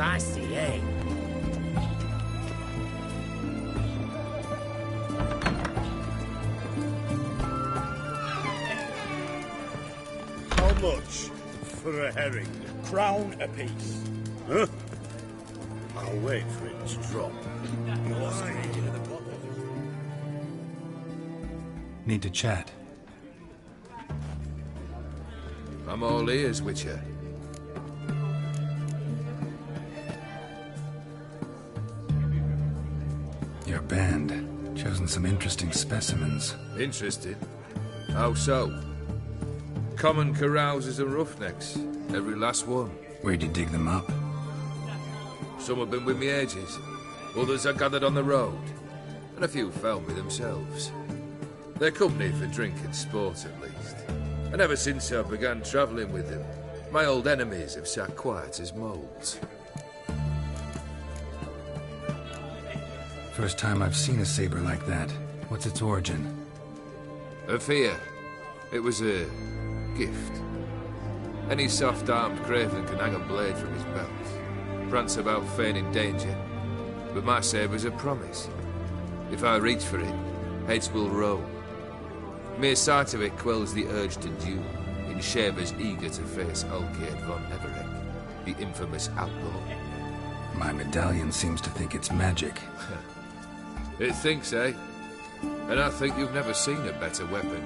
Spicy, eh? How much for a herring? Crown apiece. Huh? I'll wait for it to drop. Need to chat. I'm all ears, Witcher. Your band. Chosen some interesting specimens. Interested? How so? Common carousers and roughnecks. Every last one. Where'd you dig them up? Some have been with me ages. Others I gathered on the road. And a few found me themselves. They're company for drink and sport, at least. And ever since I began travelling with them, my old enemies have sat quiet as moles. First time I've seen a saber like that. What's its origin? A fear. It was a gift. Any soft-armed craven can hang a blade from his belt, prance about feigning danger. But my saber's a promise. If I reach for it, heads will roll. Mere sight of it quells the urge to duel, in shavers eager to face Olgierd von Everett, the infamous outlaw. My medallion seems to think it's magic. It thinks, eh? And I think you've never seen a better weapon.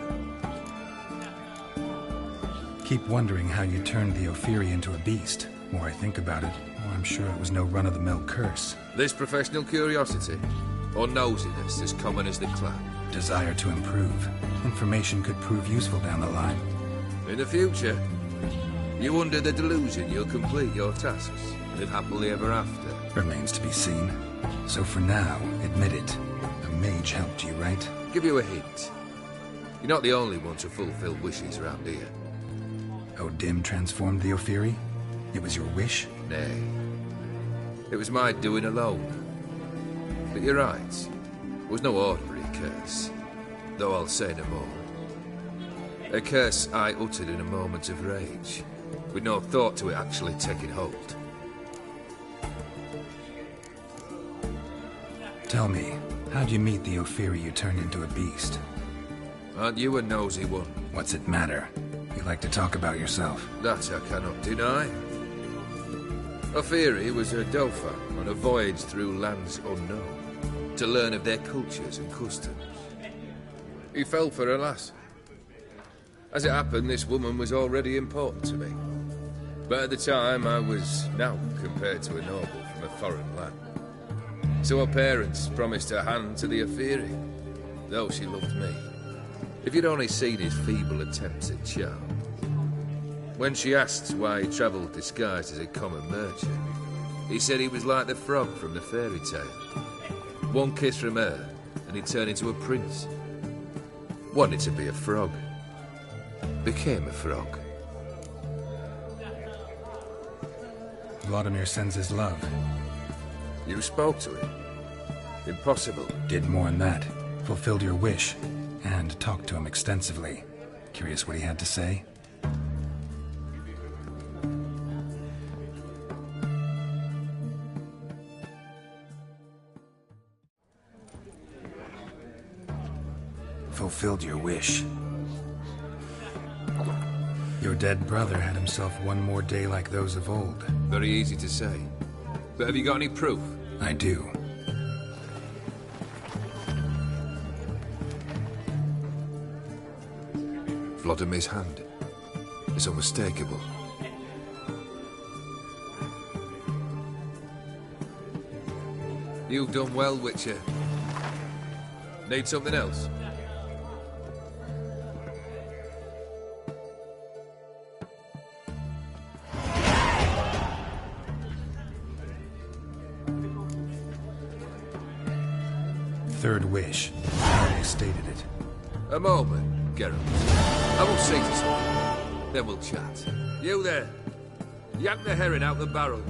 Keep wondering how you turned the Ophiri into a beast. The more I think about it, the more I'm sure it was no run-of-the-mill curse. This professional curiosity, or nosiness as common as the clan? Desire to improve. Information could prove useful down the line. In the future, you under the delusion you'll complete your tasks, live happily ever after. Remains to be seen. So for now, admit it. A mage helped you, right? Give you a hint. You're not the only one to fulfill wishes around here. Odim transformed the Ophiri? It was your wish? Nay. It was my doing alone. But you're right. It was no ordinary curse. Though I'll say no more. A curse I uttered in a moment of rage, with no thought to it actually taking hold. Tell me, how'd you meet the Ophiri you turned into a beast? Aren't you a nosy one? What's it matter? You like to talk about yourself. That I cannot deny. Ophiri was a Dauphin on a voyage through lands unknown, to learn of their cultures and customs. He fell for a lass. As it happened, this woman was already important to me. But at the time, I was naught compared to a noble from a foreign land. So her parents promised her hand to the Ophiri, though she loved me. If you'd only seen his feeble attempts at charm. When she asked why he travelled disguised as a common merchant, he said he was like the frog from the fairy tale. One kiss from her, and he'd turn into a prince. Wanted to be a frog. Became a frog. Vladimir sends his love. You spoke to him? Impossible. Did more than that. Fulfilled your wish. And talked to him extensively. Curious what he had to say? Fulfilled your wish. Your dead brother had himself one more day like those of old. Very easy to say. But have you got any proof? I do. Vladimir's hand. It's unmistakable. You've done well, Witcher. Need something else? Third wish. How they stated it. A moment, Geralt. I will see to something. Then we'll chat. You there. Yank the herring out the barrel.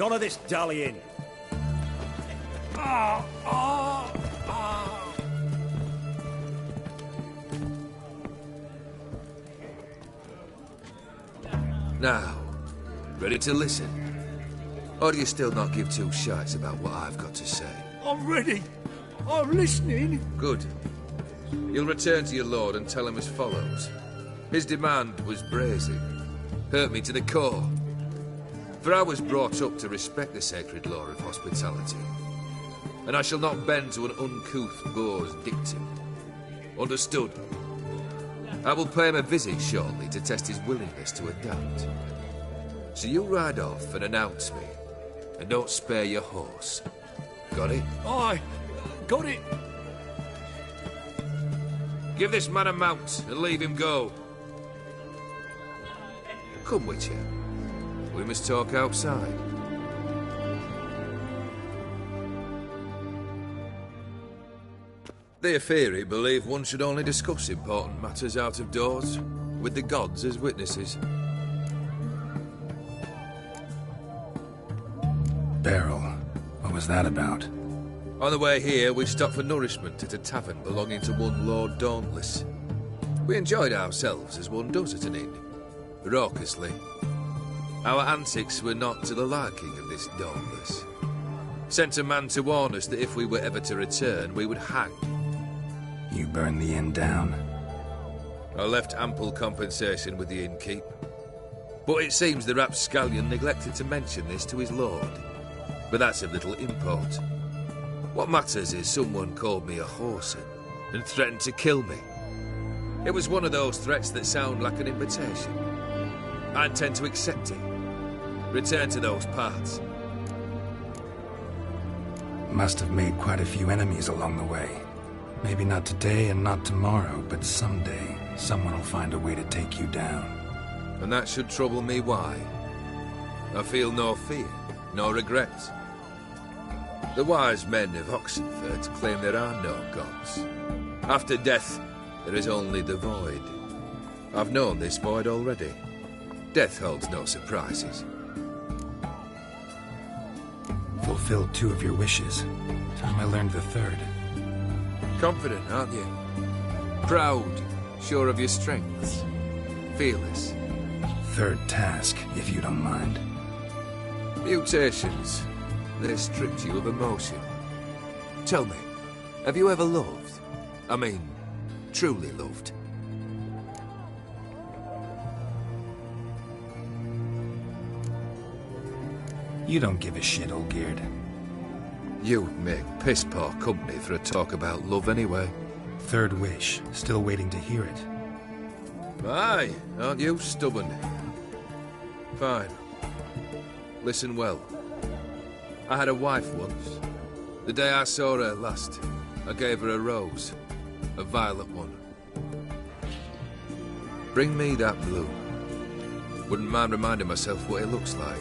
None of this dallying. Now, ready to listen? Or do you still not give two shites about what I've got to say? I'm ready. I'm listening. Good. You'll return to your lord and tell him as follows. His demand was brazen. Hurt me to the core. For I was brought up to respect the sacred law of hospitality. And I shall not bend to an uncouth boor's dictum. Understood? I will pay him a visit shortly to test his willingness to adapt. So you ride off and announce me, and don't spare your horse. Got it? Aye, got it. Give this man a mount and leave him go. Come, Witcher. We must talk outside. The Aphiri believe one should only discuss important matters out of doors, with the gods as witnesses. Beryl, what was that about? On the way here, we stopped for nourishment at a tavern belonging to one Lord Dauntless. We enjoyed ourselves as one does at an inn, raucously. Our antics were not to the liking of this Dauntless. Sent a man to warn us that if we were ever to return, we would hang. You burned the inn down? I left ample compensation with the innkeep. But it seems the rapscallion neglected to mention this to his lord. But that's of little import. What matters is someone called me a whoreson and threatened to kill me. It was one of those threats that sound like an invitation. I intend to accept it. Return to those parts. Must have made quite a few enemies along the way. Maybe not today and not tomorrow, but someday, someone will find a way to take you down. And that should trouble me why? I feel no fear, no regrets. The wise men of Oxenfurt claim there are no gods. After death, there is only the void. I've known this void already. Death holds no surprises. Fulfilled 2 of your wishes. Time I learned the 3rd. Confident, aren't you? Proud, sure of your strengths. Fearless. 3rd task, if you don't mind. Mutations. They stripped you of emotion. Tell me, have you ever loved? I mean, truly loved? You don't give a shit, Olgierd. You make piss-poor company for a talk about love anyway. 3rd wish, still waiting to hear it. Aye, aren't you stubborn? Fine. Listen well. I had a wife once. The day I saw her last, I gave her a rose. A violet one. Bring me that blue. Wouldn't mind reminding myself what it looks like.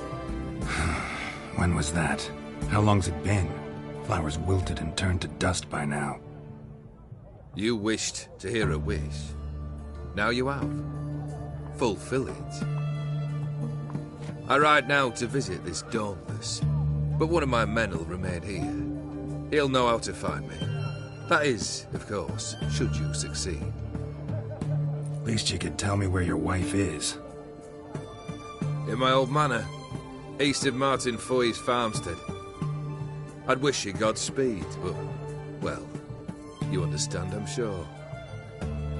When was that? How long's it been? Flowers wilted and turned to dust by now. You wished to hear a wish. Now you have. Fulfill it. I ride now to visit this Dauntless, but one of my men will remain here. He'll know how to find me. That is, of course, should you succeed. Least you could tell me where your wife is. In my old manor, east of Martin Foy's farmstead. I'd wish you Godspeed, but, well, you understand, I'm sure.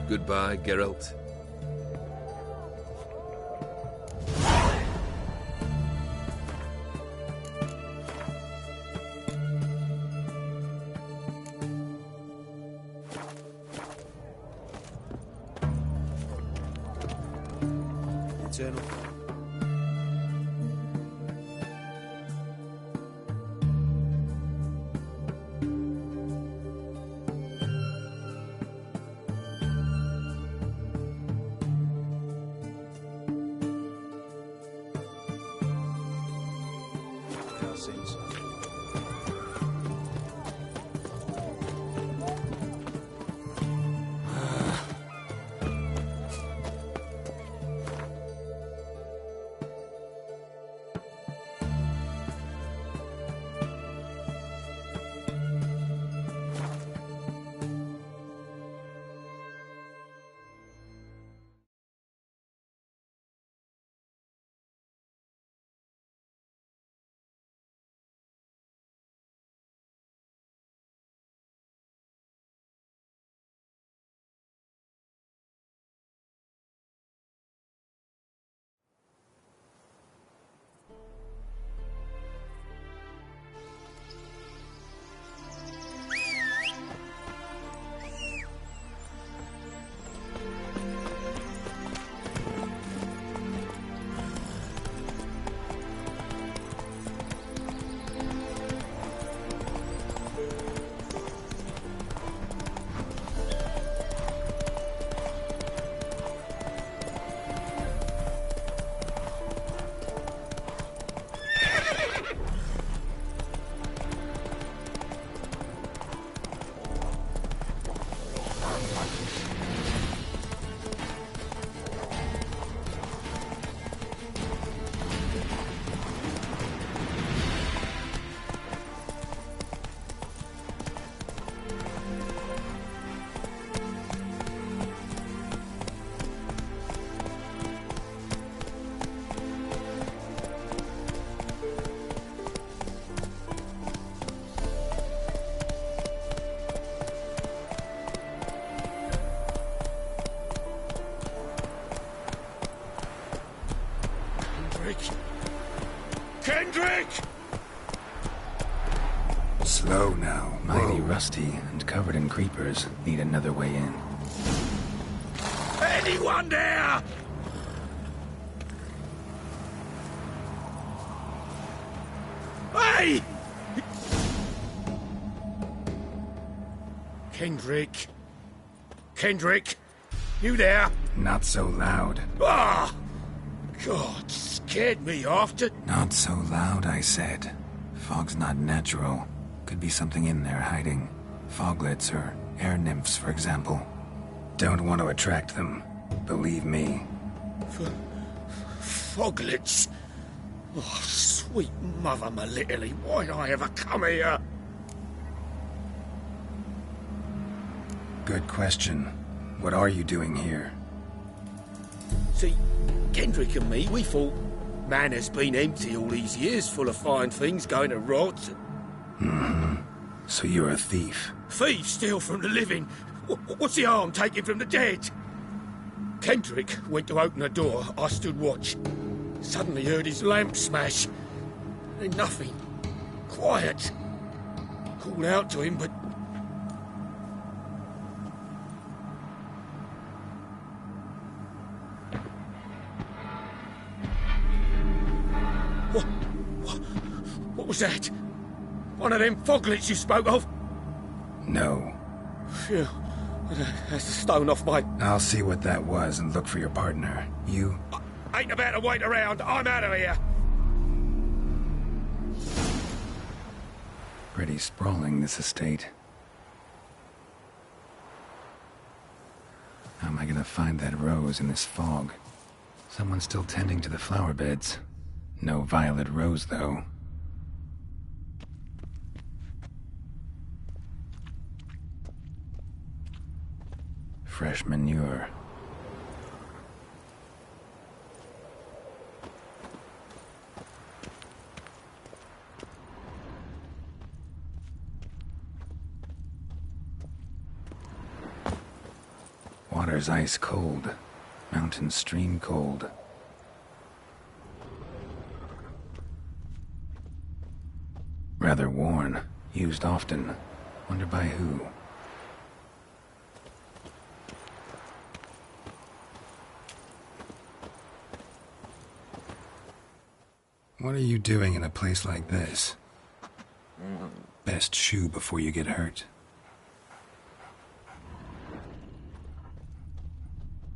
Goodbye, Geralt. Eternal. Cutscenes. Kendrick! Slow now. Mighty rusty and covered in creepers. Need another way in. Anyone there? Hey! Kendrick. Kendrick, you there? Not so loud. Ah! God, scared me after. Not so loud, I said. Fog's not natural. Could be something in there hiding. Foglets or air nymphs, for example. Don't want to attract them. Believe me. Foglets? Oh, sweet mother Melitterly, why'd I ever come here? Good question. What are you doing here? See, Kendrick and me, we thought man has been empty all these years, full of fine things going to rot. Mm-hmm. So you're a thief. Thieves steal from the living. What's the harm taking from the dead? Kendrick went to open the door. I stood watch. Suddenly heard his lamp smash. Then nothing. Quiet. Called out to him, but... What was that? One of them foglets you spoke of? No. Phew. That's the stone off my... I'll see what that was and look for your partner. You? I ain't about to wait around. I'm out of here. Pretty sprawling, this estate. How am I gonna find that rose in this fog? Someone's still tending to the flower beds. No violet rose, though. Fresh manure. Water's ice cold. Mountain stream cold. Rather worn. Used often. Wonder by who? What are you doing in a place like this? Best shoe before you get hurt.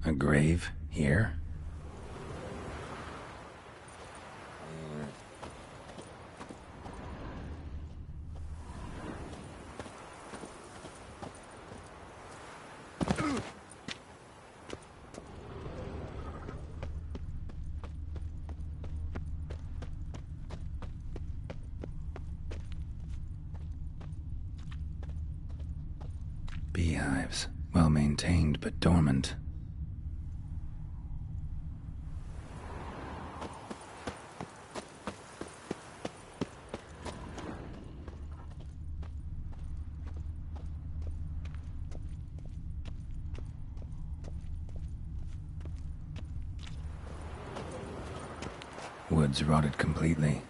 A grave here? Beehives, well maintained but dormant. Woods rotted completely.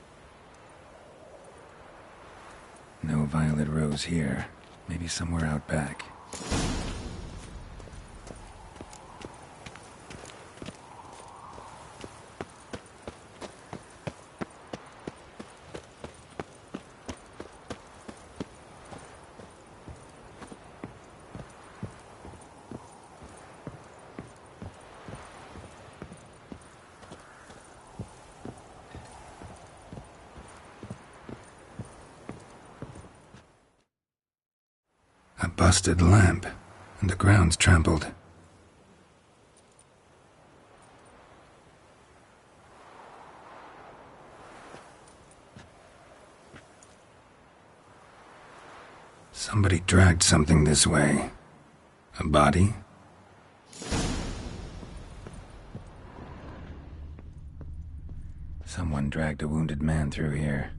No violet rose here. Maybe somewhere out back. A busted lamp. And the ground's trampled. Somebody dragged something this way. A body? Someone dragged a wounded man through here.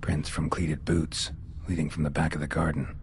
Prints from cleated boots, leading from the back of the garden.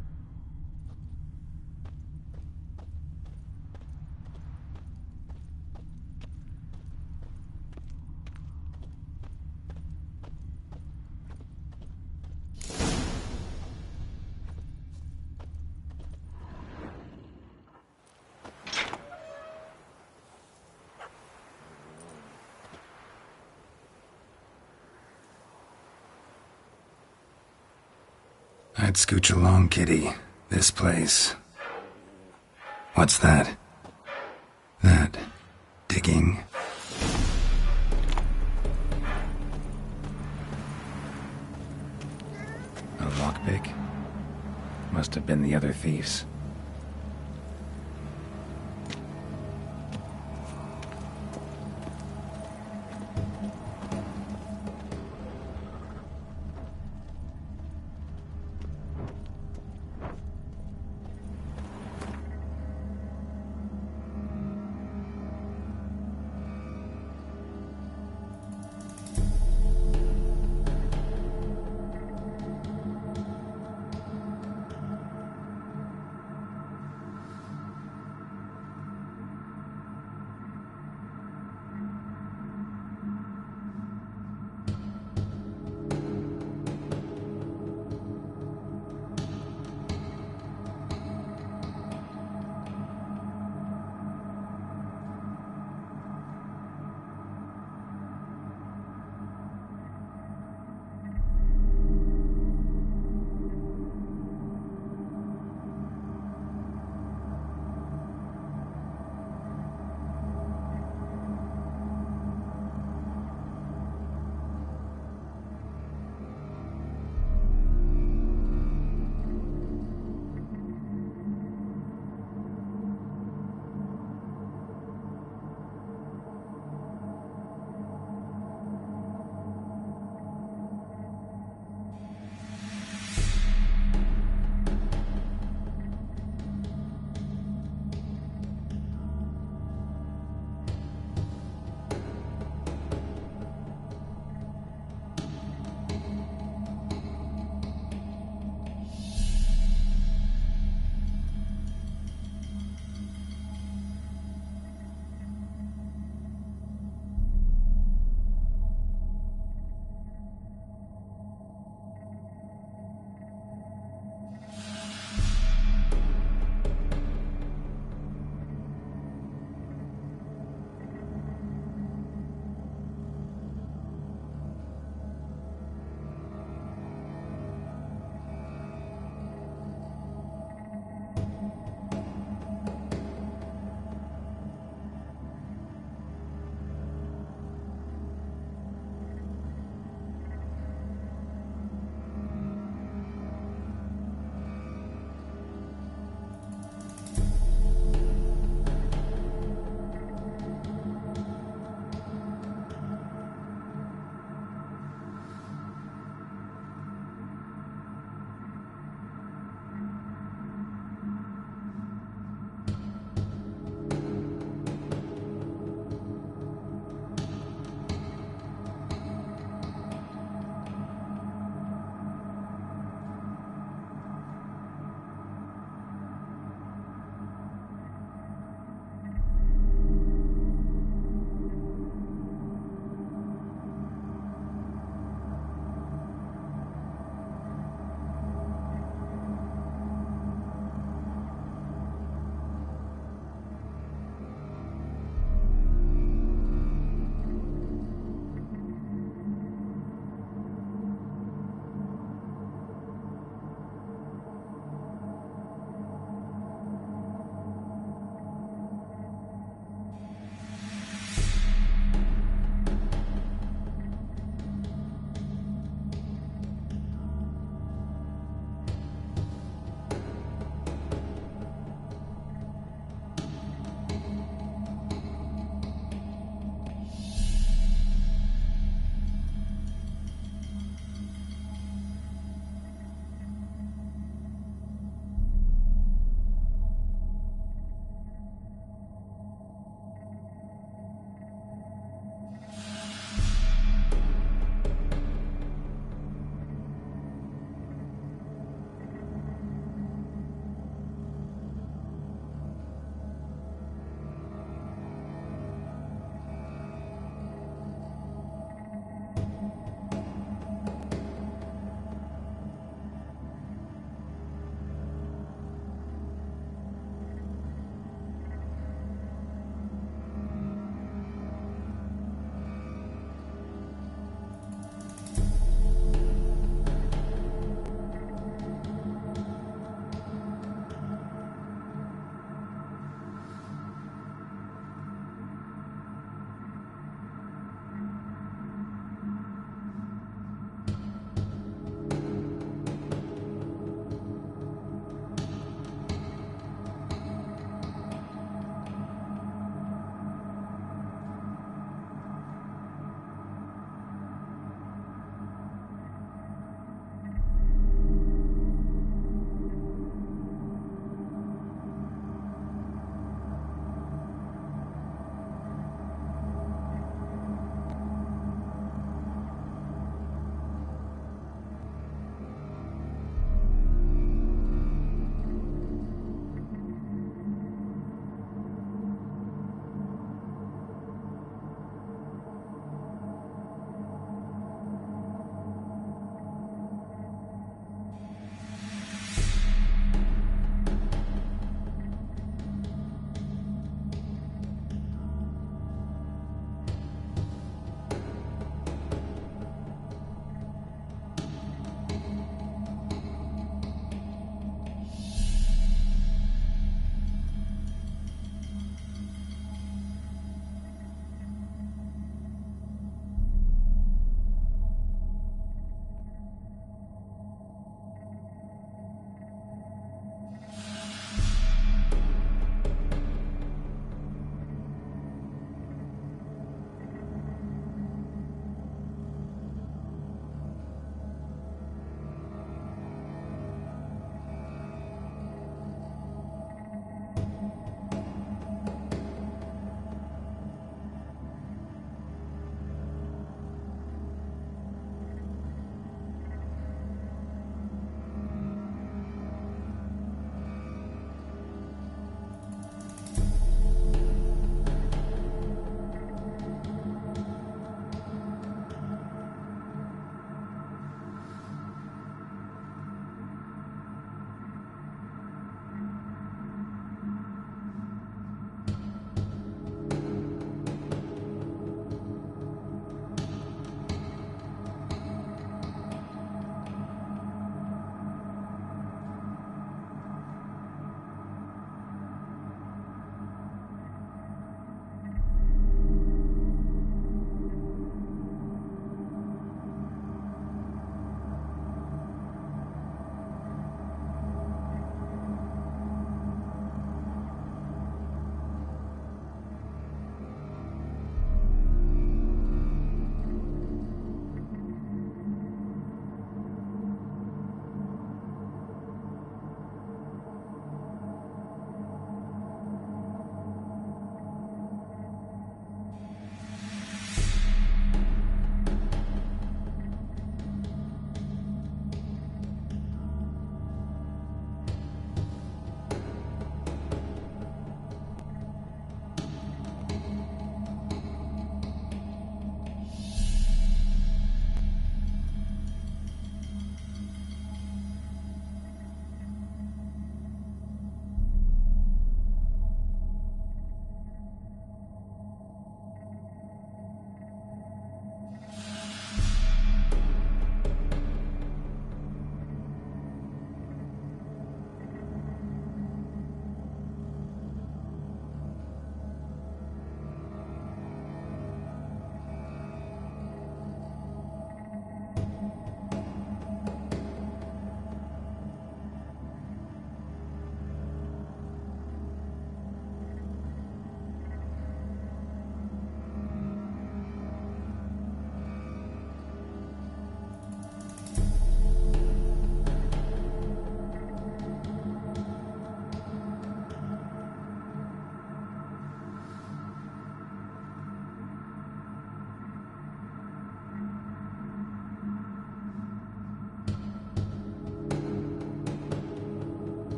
I'd scooch along, kitty. This place. What's that? That... digging? A lockpick? Must have been the other thieves.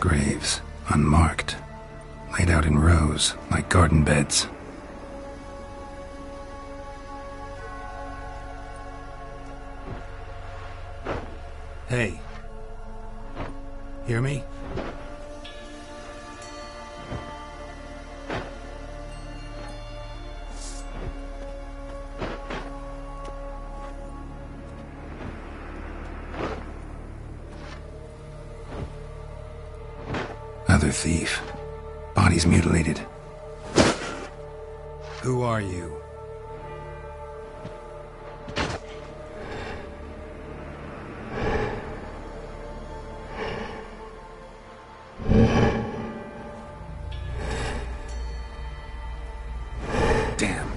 graves, unmarked, laid out in rows like garden beds. Hey. Hear me? Other thief. Body's mutilated. Who are you? Damn.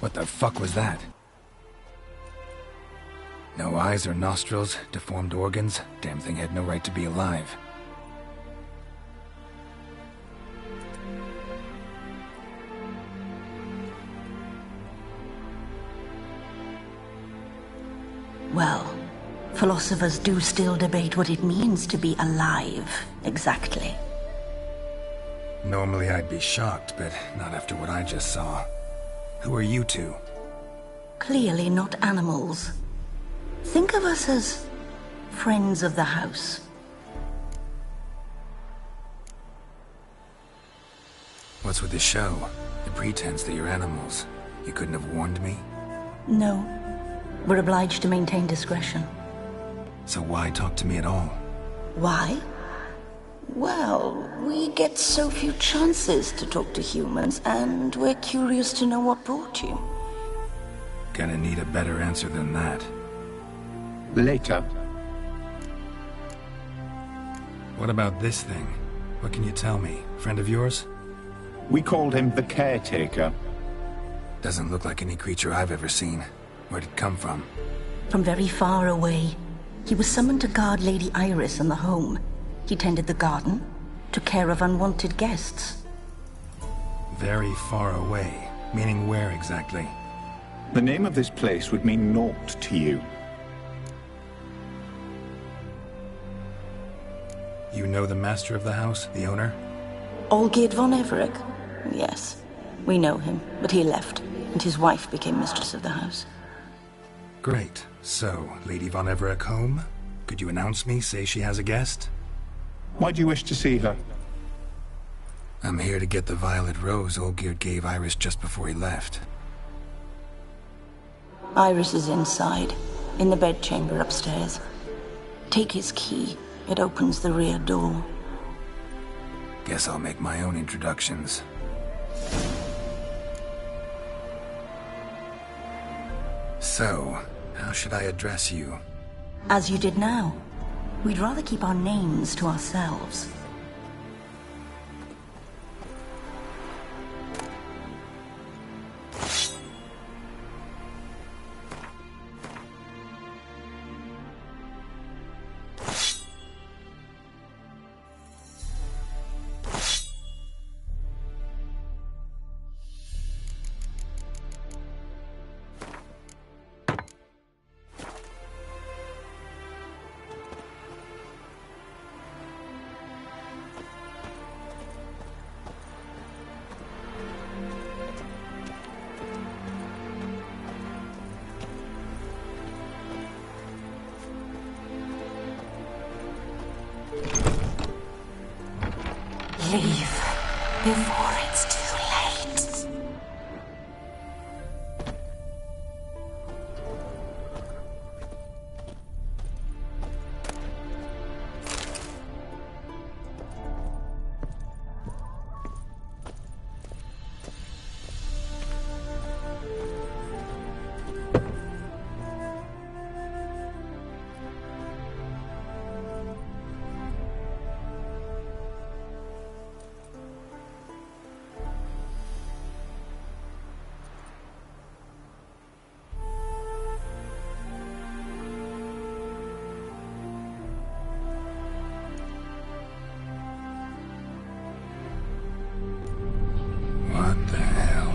What the fuck was that? No eyes or nostrils, deformed organs. Damn thing had no right to be alive. Well, philosophers do still debate what it means to be alive, exactly. Normally I'd be shocked, but not after what I just saw. Who are you two? Clearly not animals. Think of us as friends of the house. What's with the show? The pretense that you're animals. You couldn't have warned me? No. We're obliged to maintain discretion. So why talk to me at all? Why? Well, we get so few chances to talk to humans, and we're curious to know what brought you. Gonna need a better answer than that. Later. What about this thing? What can you tell me? Friend of yours? We called him the Caretaker. Doesn't look like any creature I've ever seen. Where'd it come from? From very far away. He was summoned to guard Lady Iris and the home. He tended the garden, took care of unwanted guests. Very far away. Meaning where exactly? The name of this place would mean naught to you. You know the master of the house, the owner? Olgierd von Everec? Yes. We know him, but he left, and his wife became mistress of the house. Great. So, Lady von Everec home? Could you announce me, say she has a guest? Why do you wish to see her? I'm here to get the violet rose Olgierd gave Iris just before he left. Iris is inside, in the bedchamber upstairs. Take his key. It opens the rear door. Guess I'll make my own introductions. So, how should I address you? As you did now. We'd rather keep our names to ourselves. Leave before it's too late. What the hell?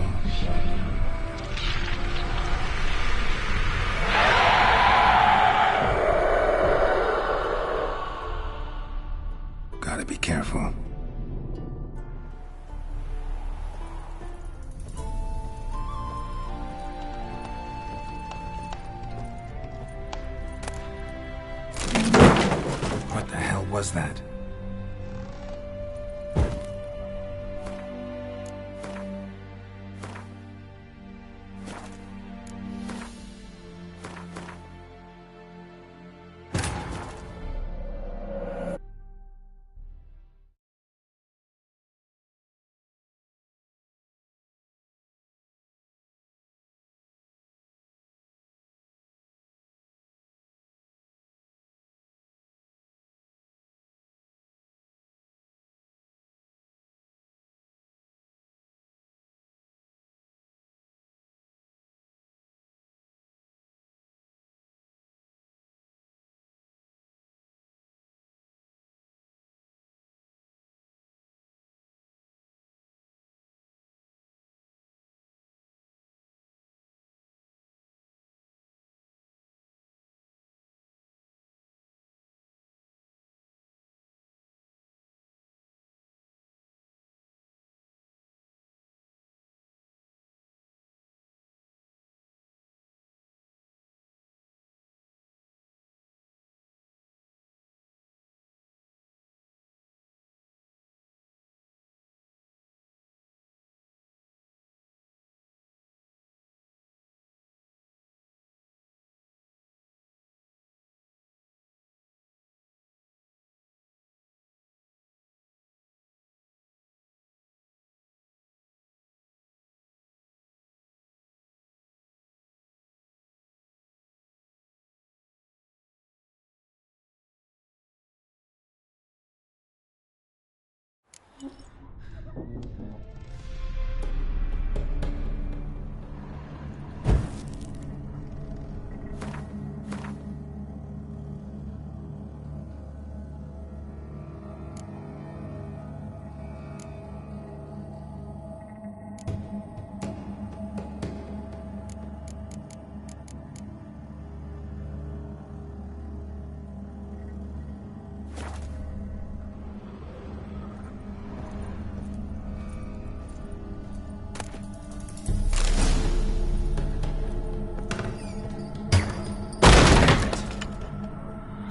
Gotta be careful. What the hell was that?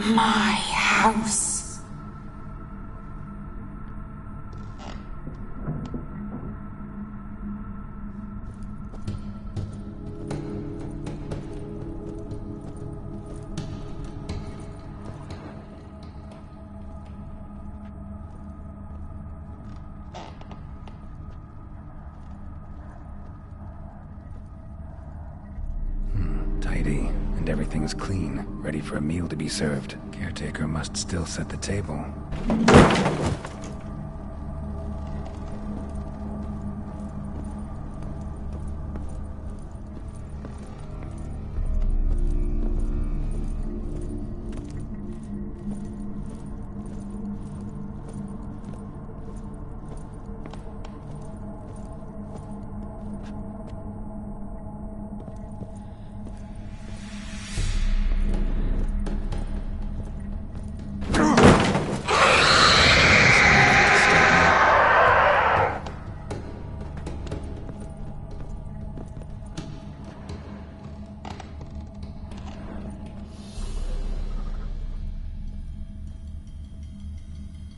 My house. Tidy, and everything's clean, ready for a meal to be served. Caretaker must still set the table.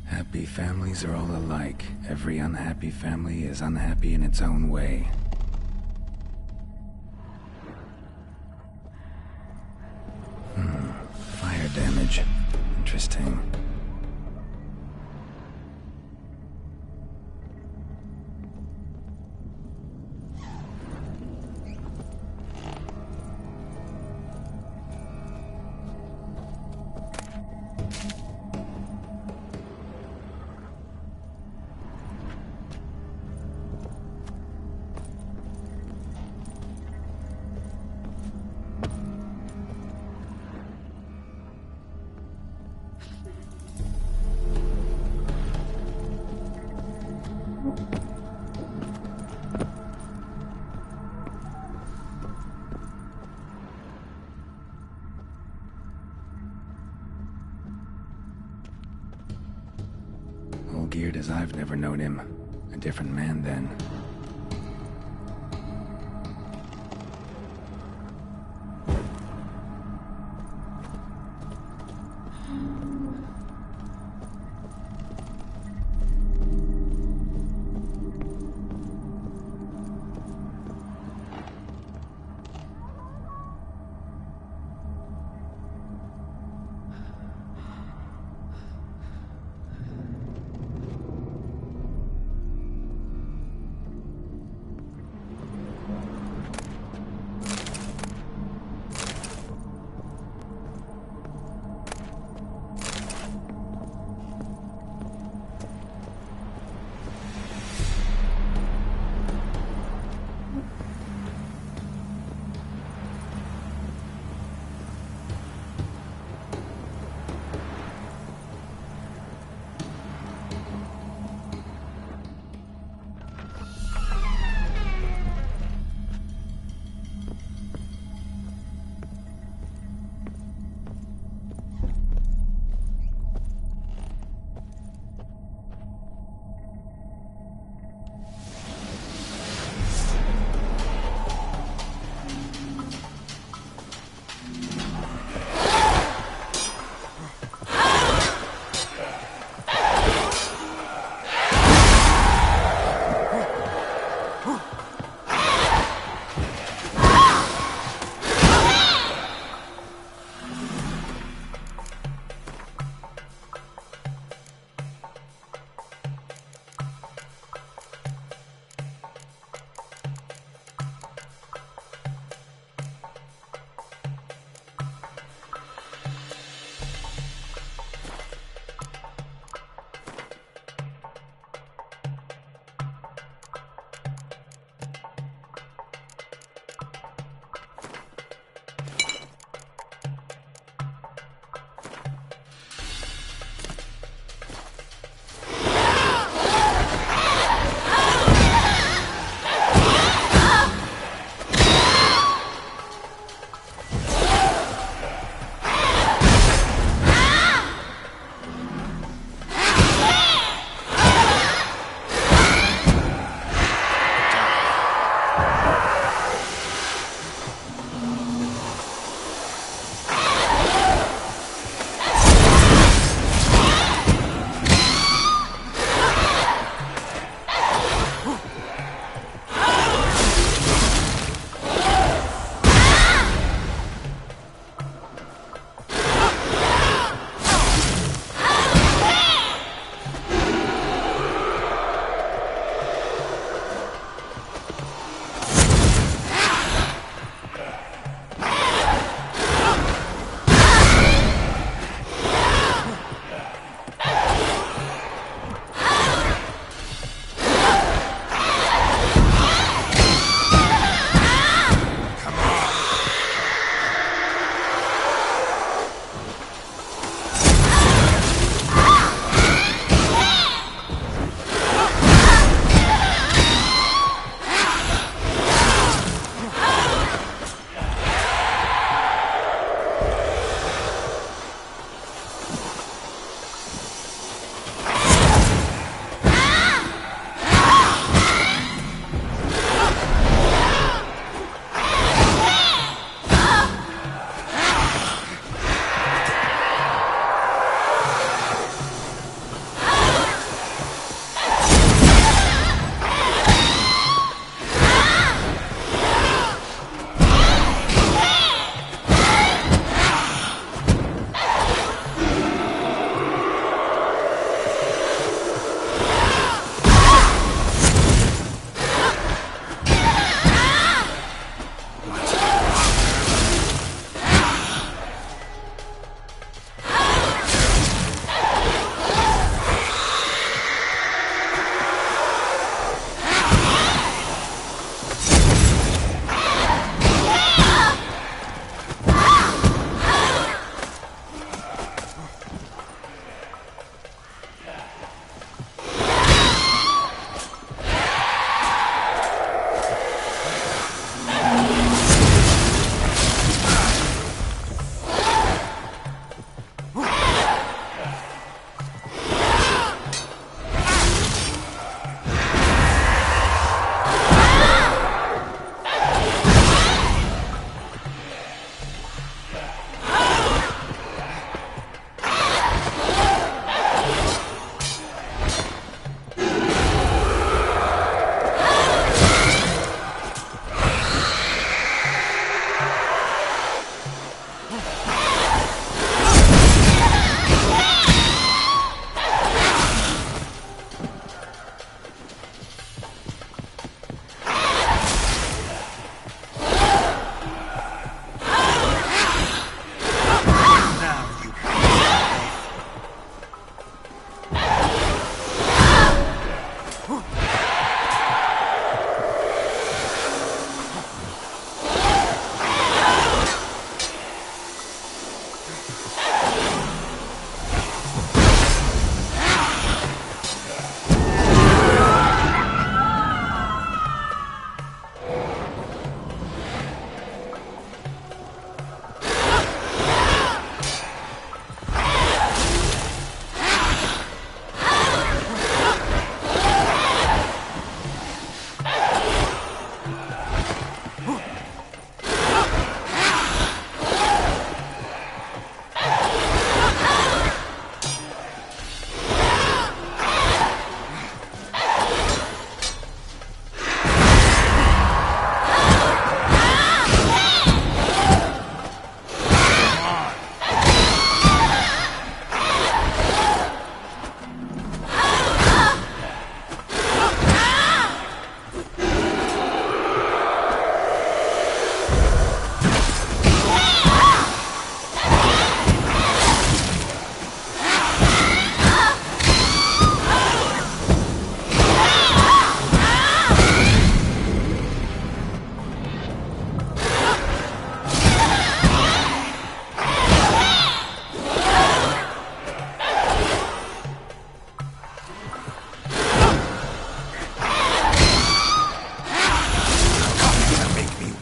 Happy families are all alike. Every unhappy family is unhappy in its own way. Fire damage. Interesting. All geared as I've never known him. A different man then.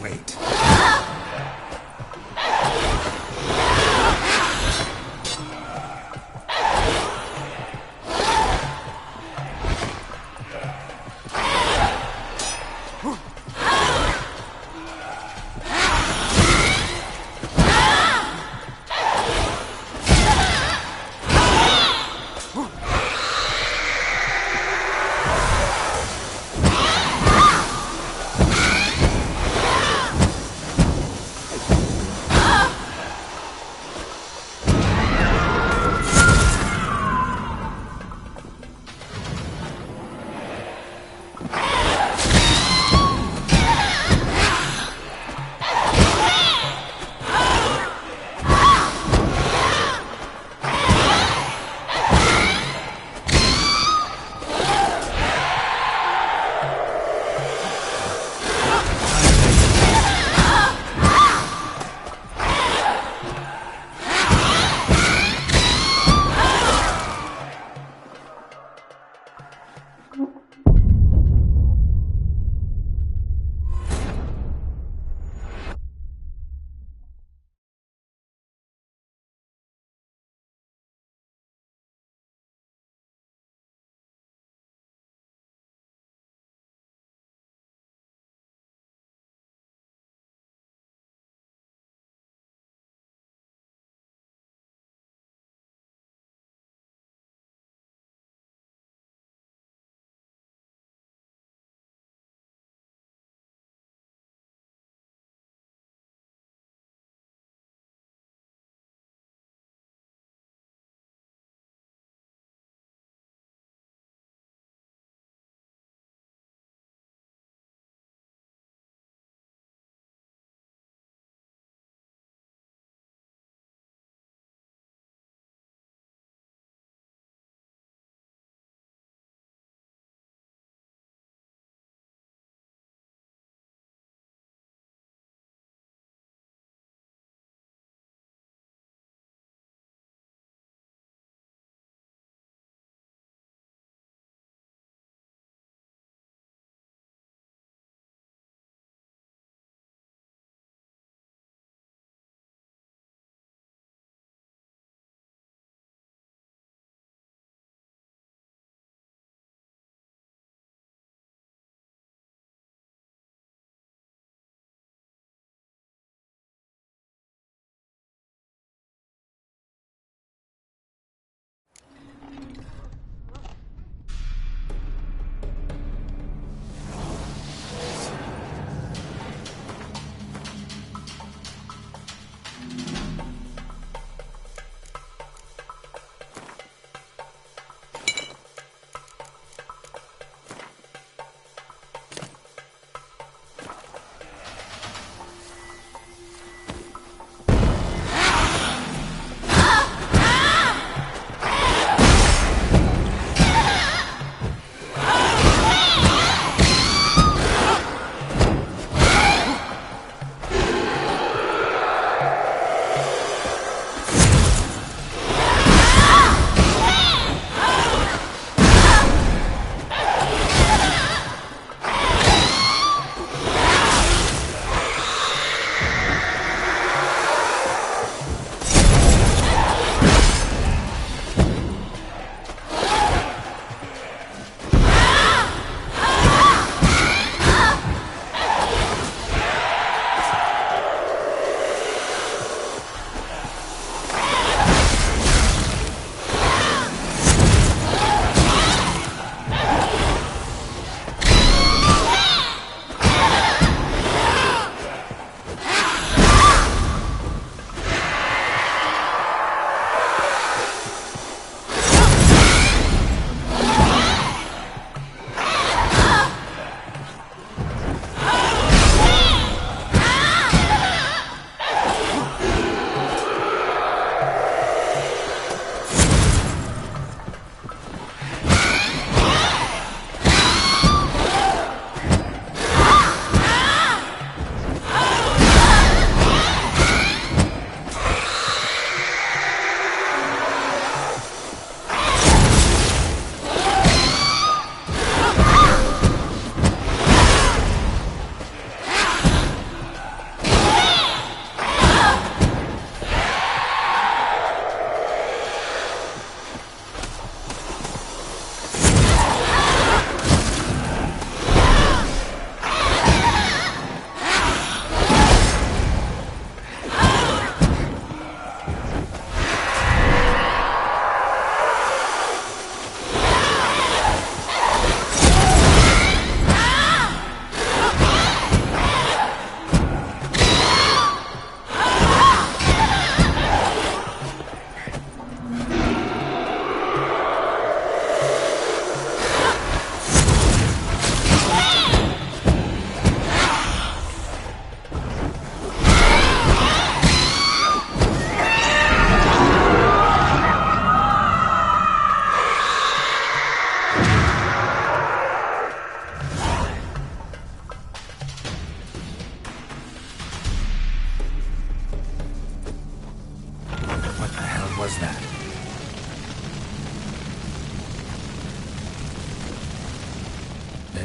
Wait.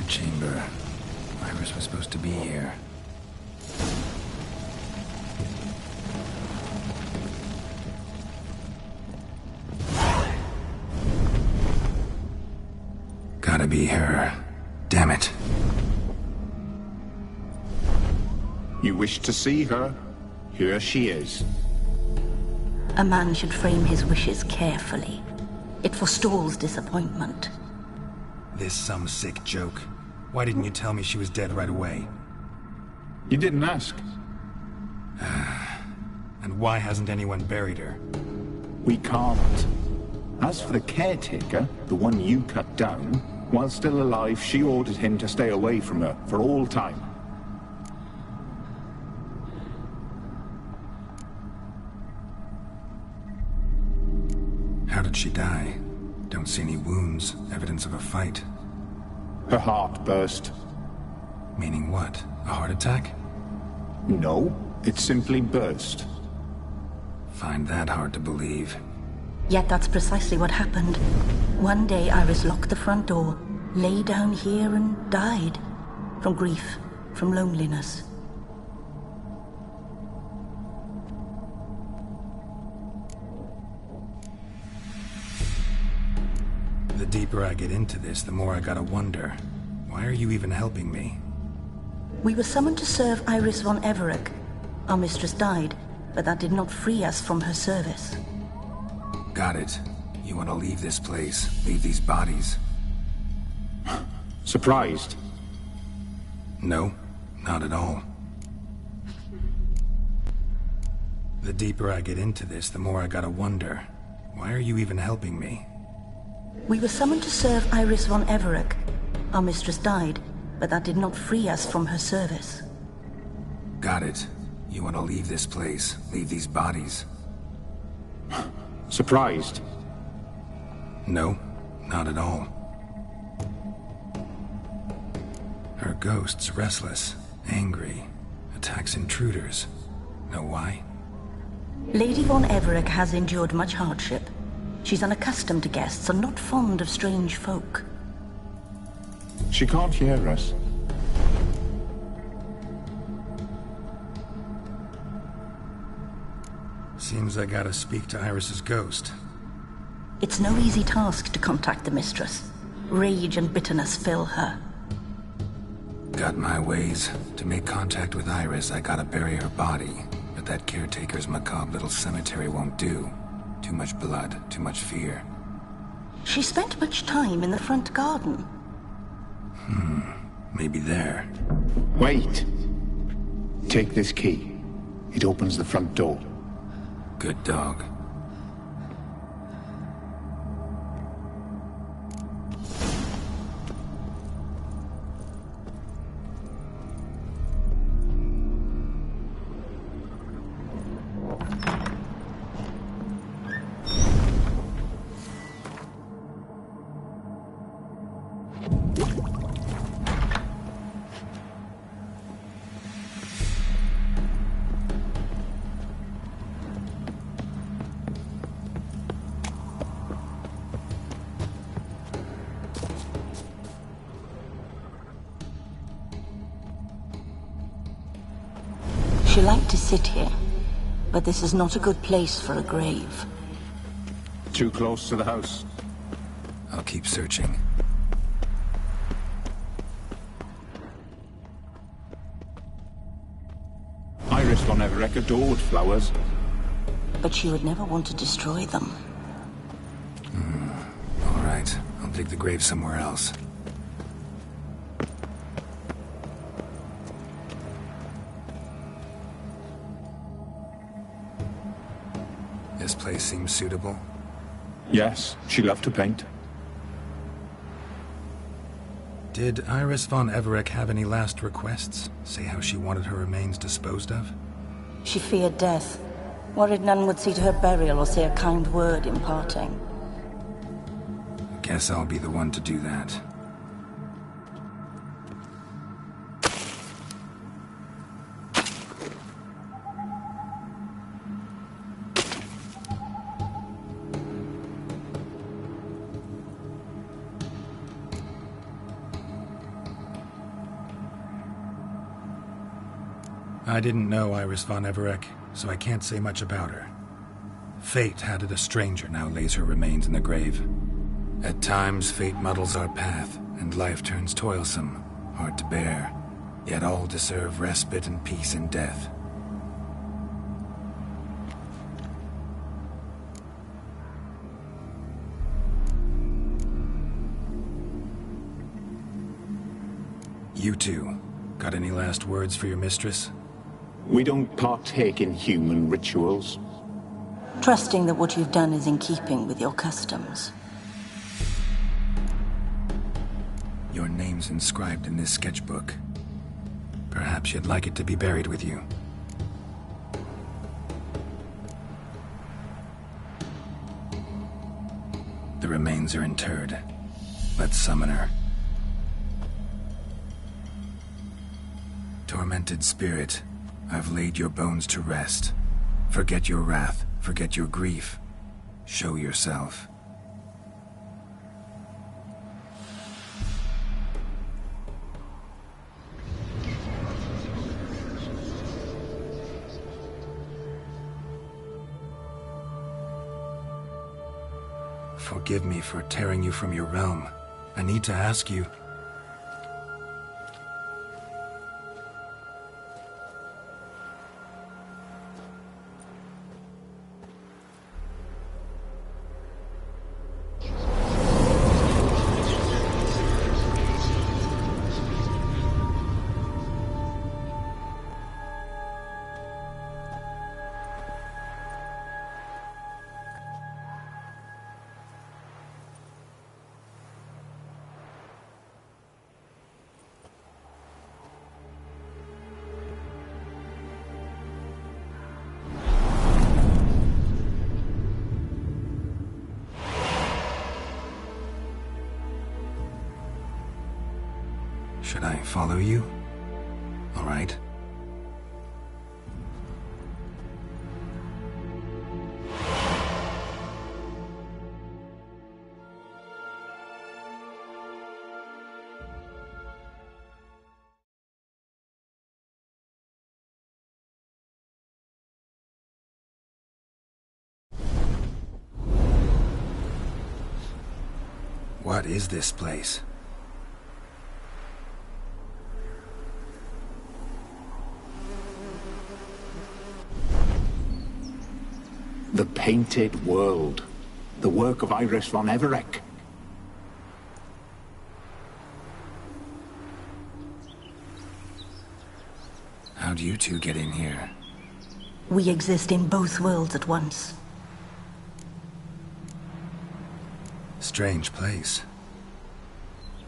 chamber. Iris was supposed to be here. Gotta be her. Damn it. You wish to see her? Here she is. A man should frame his wishes carefully. It forestalls disappointment. This some sick joke. Why didn't you tell me she was dead right away? You didn't ask. And why hasn't anyone buried her? We can't. As for the caretaker, the one you cut down, while still alive, she ordered him to stay away from her for all time. How did she die? Don't see any wounds, evidence of a fight. Her heart burst. Meaning what? A heart attack? No, it simply burst. Find that hard to believe. Yet that's precisely what happened. One day Iris locked the front door, lay down here and died. From grief, from loneliness. The deeper I get into this, the more I gotta wonder. Why are you even helping me? We were summoned to serve Iris von Everec. Our mistress died, but that did not free us from her service. Got it. You want to leave this place, leave these bodies? Surprised? No, not at all. The deeper I get into this, the more I gotta wonder. Why are you even helping me? We were summoned to serve Iris von Everec. Our mistress died, but that did not free us from her service. Got it. You want to leave this place, leave these bodies? Surprised? No, not at all. Her ghost's restless, angry, attacks intruders. Know why? Lady von Everec has endured much hardship. She's unaccustomed to guests and not fond of strange folk. She can't hear us. Seems I gotta speak to Iris's ghost. It's no easy task to contact the mistress. Rage and bitterness fill her. Got my ways. To make contact with Iris, I gotta bury her body. But that caretaker's macabre little cemetery won't do. Too much blood, too much fear. She spent much time in the front garden. Maybe there. Wait. Take this key. It opens the front door. Good dog. She liked to sit here, but this is not a good place for a grave. Too close to the house. I'll keep searching. Iris von Everec adored flowers. But she would never want to destroy them. All right, I'll dig the grave somewhere else. This place seems suitable. Yes, she loved to paint. Did Iris von Everec have any last requests? Say how she wanted her remains disposed of? She feared death, worried none would see to her burial or say a kind word in parting. Guess I'll be the one to do that. I didn't know Iris von Everec, so I can't say much about her. Fate had it a stranger now lays her remains in the grave. At times, fate muddles our path, and life turns toilsome, hard to bear. Yet all deserve respite and peace in death. You two, got any last words for your mistress? We don't partake in human rituals. Trusting that what you've done is in keeping with your customs. Your name's inscribed in this sketchbook. Perhaps you'd like it to be buried with you. The remains are interred. Let's summon her. Tormented spirit, I've laid your bones to rest. Forget your wrath, forget your grief. Show yourself. Forgive me for tearing you from your realm. I need to ask you... Should I follow you? All right. What is this place? The Painted World. The work of Iris von Everec. How'd you two get in here? We exist in both worlds at once. Strange place.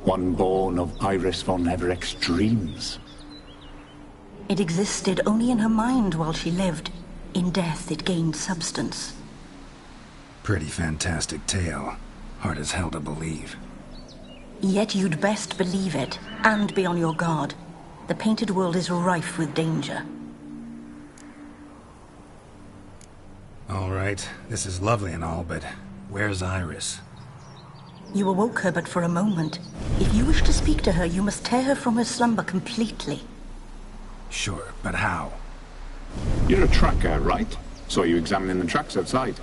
One born of Iris von Everec's dreams. It existed only in her mind while she lived. In death, it gained substance. Pretty fantastic tale. Hard as hell to believe. Yet you'd best believe it, and be on your guard. The Painted World is rife with danger. All right, this is lovely and all, but where's Iris? You awoke her but for a moment. If you wish to speak to her, you must tear her from her slumber completely. Sure, but how? You're a tracker, right? Saw you examining the tracks outside.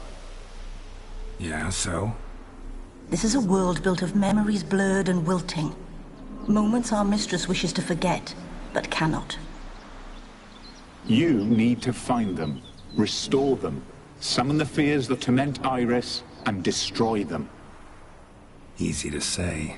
Yeah, so? This is a world built of memories blurred and wilting. Moments our mistress wishes to forget, but cannot. You need to find them, restore them, summon the fears that torment Iris, and destroy them. Easy to say.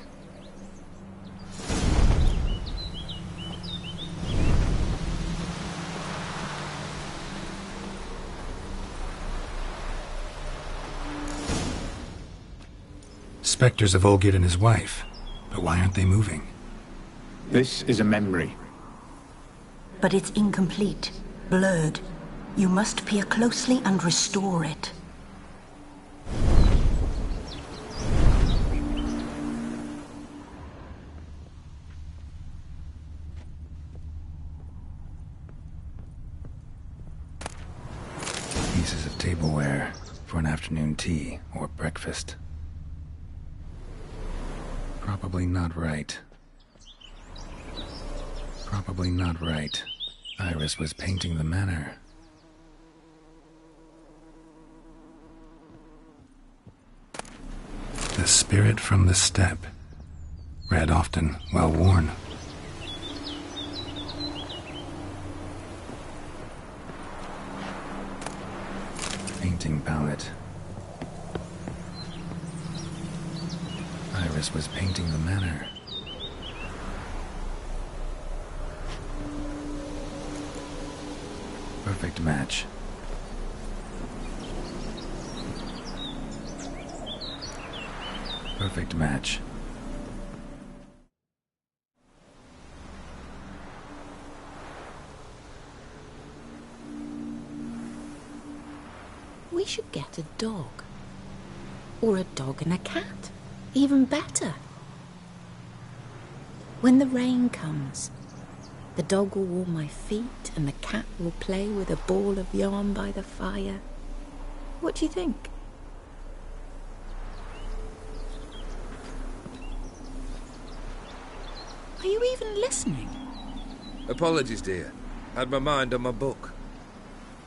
Spectres of Olgerd and his wife. But why aren't they moving? This is a memory. But it's incomplete, blurred. You must peer closely and restore it. Pieces of tableware for an afternoon tea or breakfast. Probably not right. Probably not right. Iris was painting the manor. The spirit from the steppe. Read often, well worn. Painting palette. Iris was painting the manor. Perfect match. Perfect match. We should get a dog. Or a dog and a cat. Even better. When the rain comes, the dog will warm my feet and the cat will play with a ball of yarn by the fire. What do you think? Are you even listening? Apologies, dear. Had my mind on my book.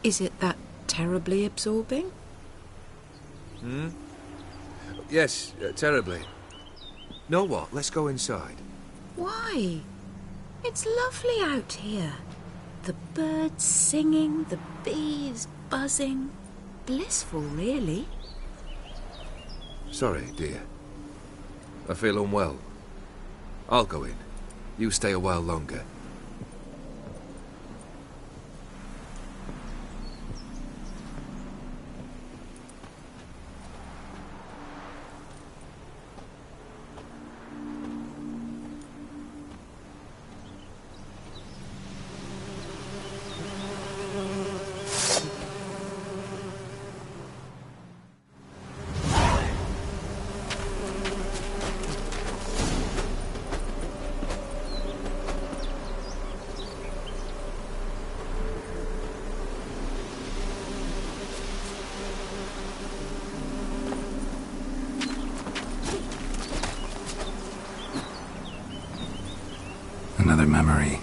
Is it that terribly absorbing? Yes, terribly. Know what? Let's go inside. Why? It's lovely out here. The birds singing, the bees buzzing. Blissful, really. Sorry, dear. I feel unwell. I'll go in. You stay a while longer. Another memory.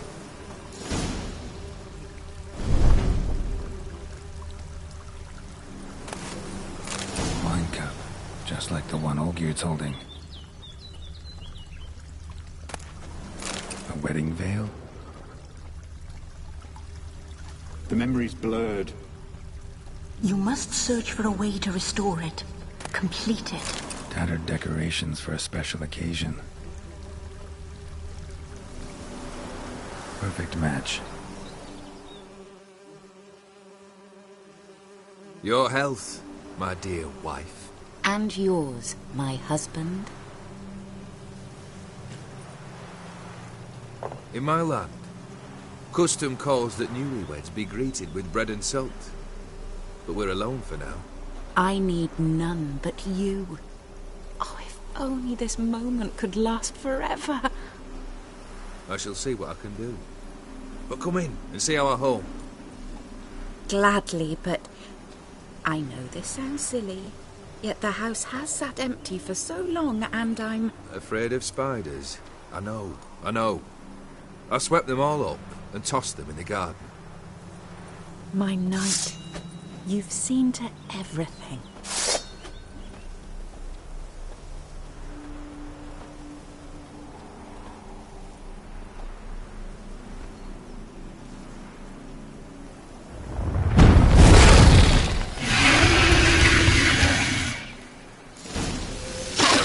Wine cup, just like the one Olgierd's holding. A wedding veil? The memory's blurred. You must search for a way to restore it. Complete it. Tattered decorations for a special occasion. Perfect match. Your health, my dear wife. And yours, my husband. In my land, custom calls that newlyweds be greeted with bread and salt. But we're alone for now. I need none but you. Oh, if only this moment could last forever. I shall see what I can do. But come in and see our home. Gladly, but I know this sounds silly, yet the house has sat empty for so long and I'm... Afraid of spiders? I know. I swept them all up and tossed them in the garden. My knight, you've seen to everything.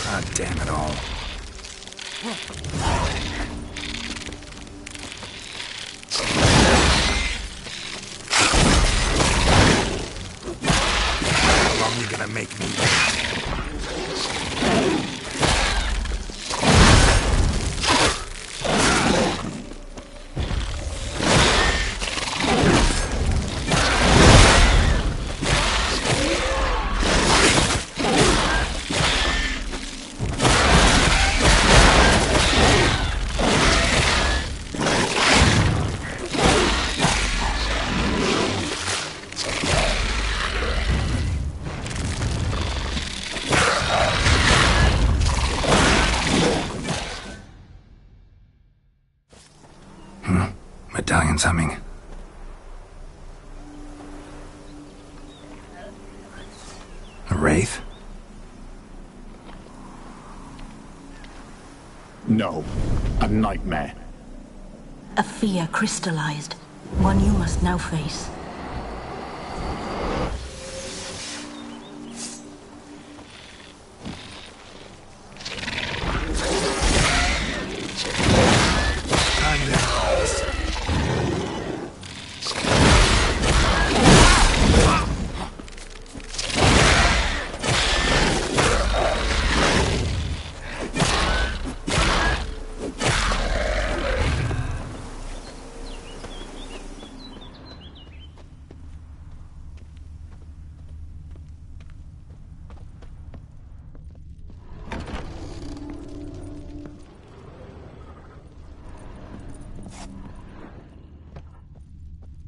God damn it all. How long are you gonna make me wait? Medallion's humming. wraith? No. A nightmare. A fear crystallized, one you must now face.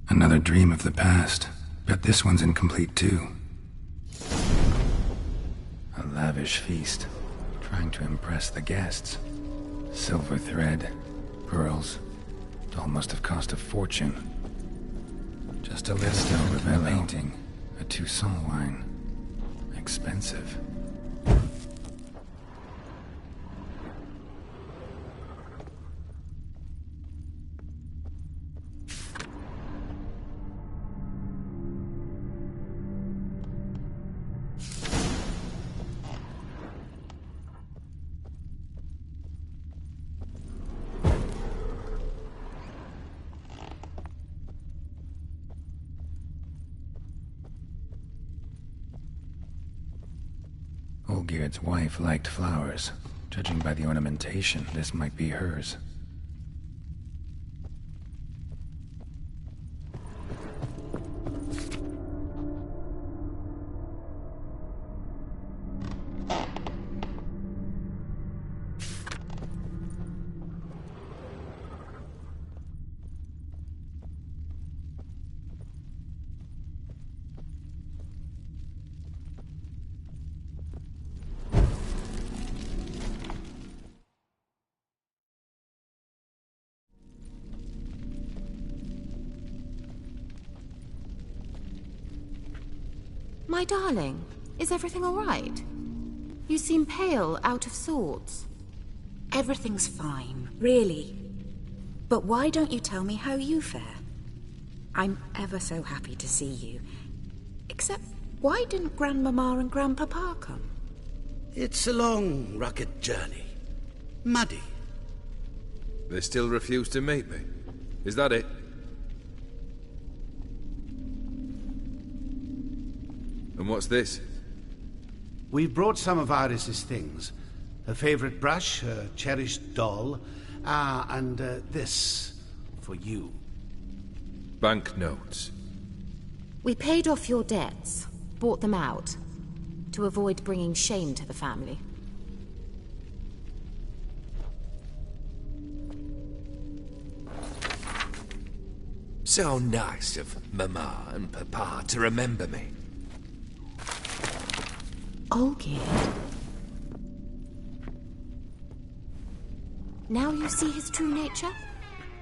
Another dream of the past, but this one's incomplete too. A lavish feast, trying to impress the guests. Silver thread, pearls, it all must have cost a fortune. Just a list of a painting, a Toussaint wine. Expensive. Olgierd's wife liked flowers. Judging by the ornamentation, this might be hers. My darling, is everything all right? You seem pale, out of sorts. Everything's fine, really. But why don't you tell me how you fare? I'm ever so happy to see you. Except, why didn't Grandmama and Grandpapa come? It's a long, rugged journey. Muddy. They still refuse to meet me. Is that it? And what's this? We've brought some of Iris's things. Her favorite brush, her cherished doll, and this for you. Banknotes. We paid off your debts, bought them out, to avoid bringing shame to the family. So nice of Mama and Papa to remember me. Olgierd. Now you see his true nature?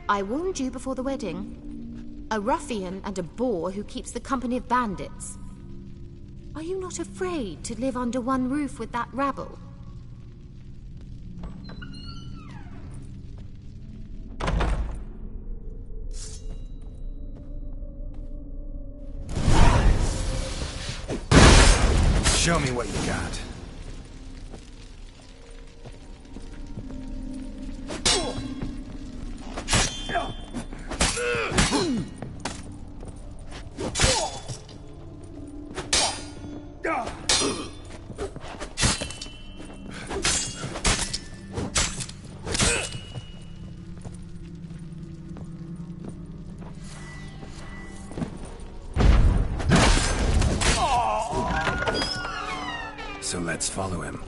I warned you before the wedding. A ruffian and a boor who keeps the company of bandits. Are you not afraid to live under one roof with that rabble? Show me what you got. So let's follow him.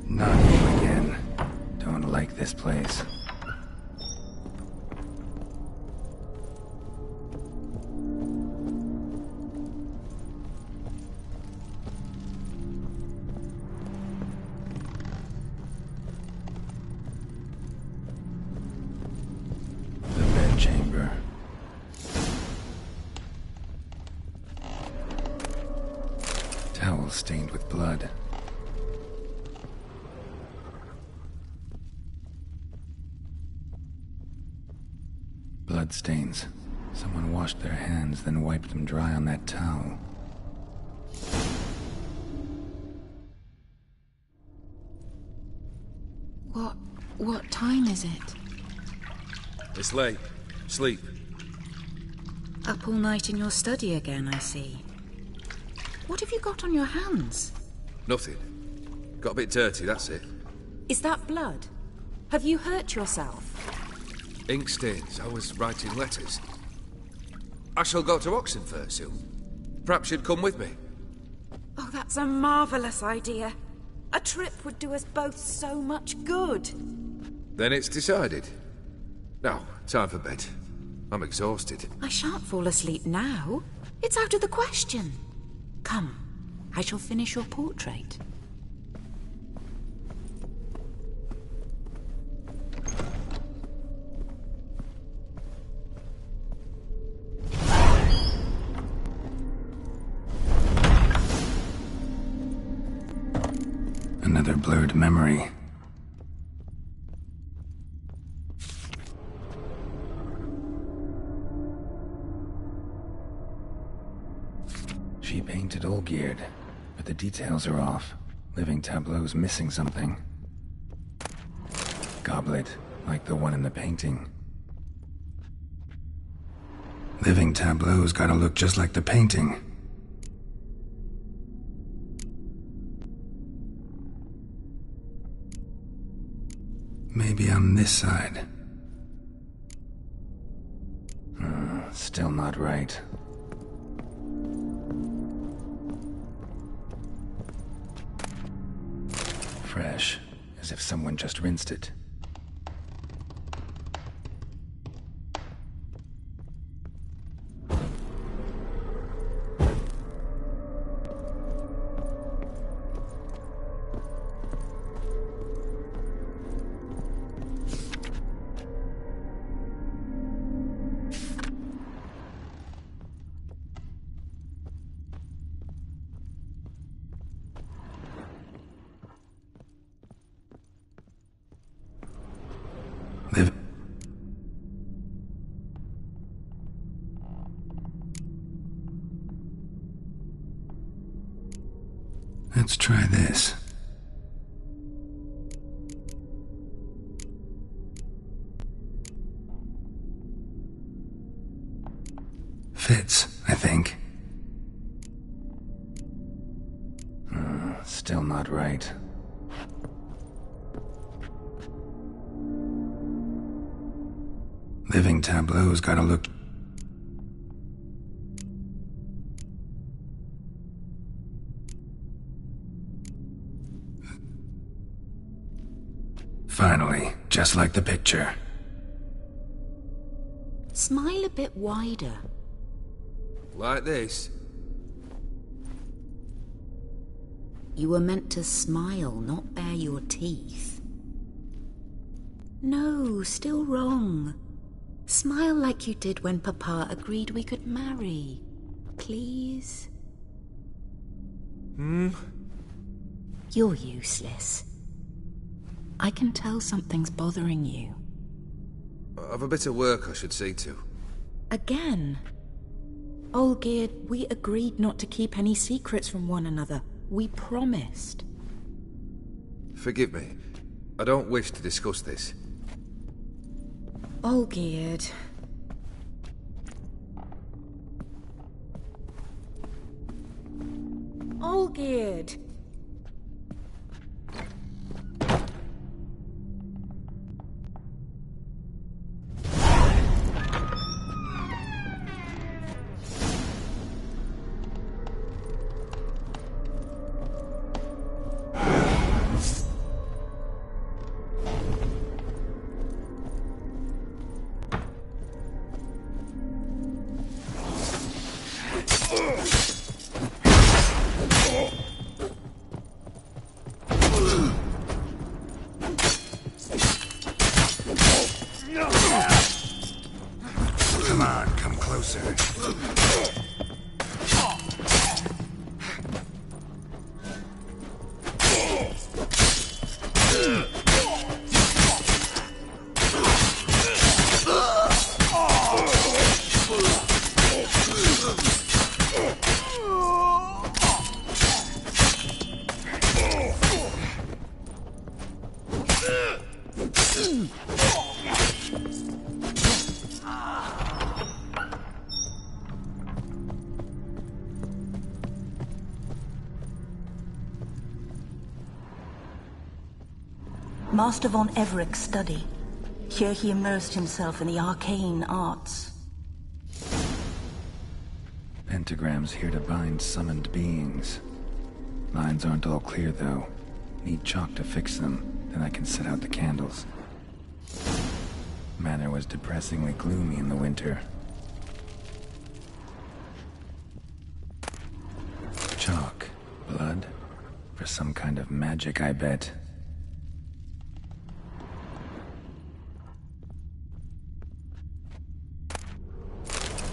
Not you again. Don't like this place. towel stained with blood. Blood stains. Someone washed their hands, then wiped them dry on that towel. What time is it? It's late. Sleep. Up all night in your study again, I see. What have you got on your hands? Nothing. Got a bit dirty, that's it. Is that blood? Have you hurt yourself? Ink stains. I was writing letters. I shall go to Oxenfurt soon. Perhaps you'd come with me. Oh, that's a marvellous idea. A trip would do us both so much good. Then it's decided. Now, time for bed. I'm exhausted. I shan't fall asleep now. It's out of the question. Come, I shall finish your portrait. Another blurred memory. She painted Olgierd, but the details are off. Living tableau's missing something. Goblet, like the one in the painting. Living tableau's gotta look just like the painting. Maybe on this side. Still not right. Fresh, as if someone just rinsed it. Let's try this. Fits, I think. Still not right. Living tableau's gotta look... Finally, just like the picture. Smile a bit wider. Like this? You were meant to smile, not bare your teeth. No, still wrong. Smile like you did when Papa agreed we could marry. Please? You're useless. I can tell something's bothering you. I've a bit of work I should see to. Again? Olgierd, we agreed not to keep any secrets from one another. We promised. Forgive me. I don't wish to discuss this. Olgierd. Olgierd! Come on, come closer. Master von Evereck's study. Here he immersed himself in the arcane arts. Pentagrams here to bind summoned beings. Lines aren't all clear, though. Need chalk to fix them, then I can set out the candles. Manor was depressingly gloomy in the winter. Chalk. Blood? For some kind of magic, I bet.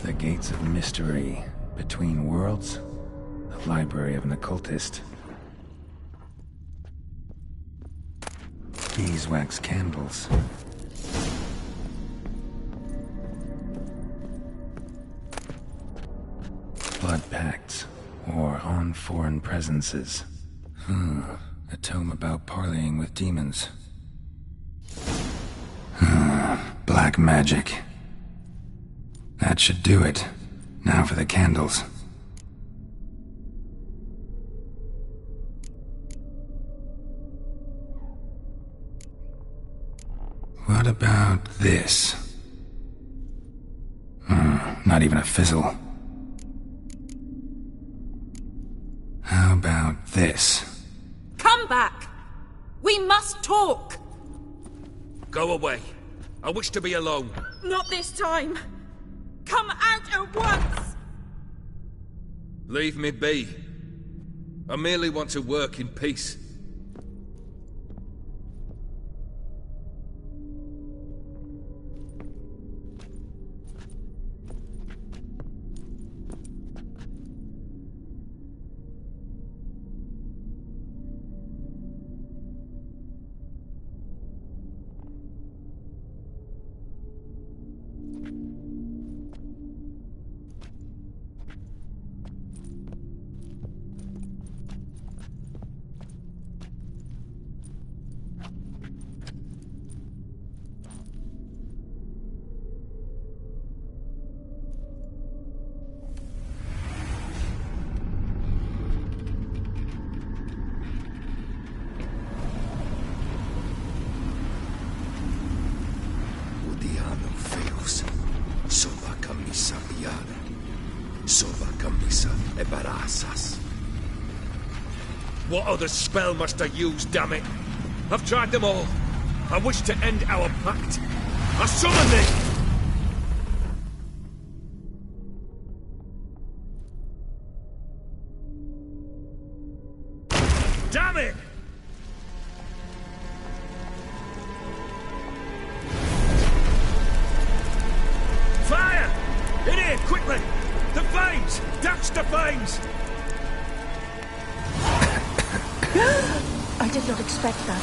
The Gates of Mystery. Between Worlds? The Library of an Occultist. Beeswax candles. Blood pacts, or on foreign presences. A tome about parleying with demons. Black magic. That should do it. Now for the candles. What about this? Not even a fizzle. How about this? Come back! We must talk! Go away. I wish to be alone. Not this time! Come out at once! Leave me be. I merely want to work in peace. What other spell must I use, damn it? I've tried them all. I wish to end our pact. I summon thee! Damn it! Fire! In here, quickly! The flames! Douse the flames! I did not expect that.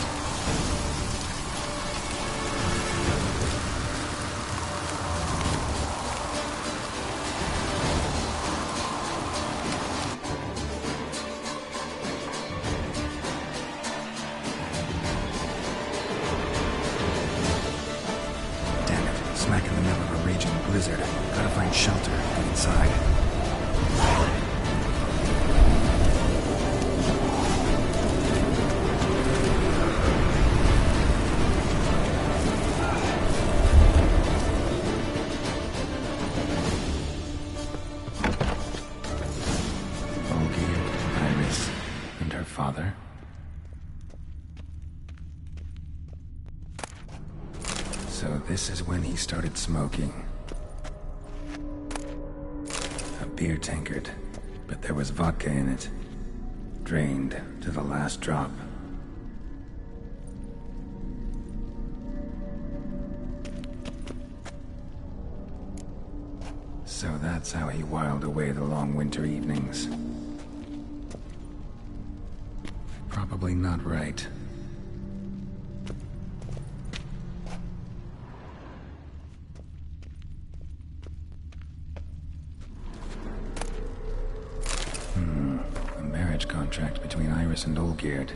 Damn it, smack in the middle of a raging blizzard. Gotta find shelter and get inside. Father. So this is when he started smoking. A beer tankard, but there was vodka in it. Drained to the last drop. So that's how he whiled away the long winter evenings. Probably not right. A marriage contract between Iris and Olgierd.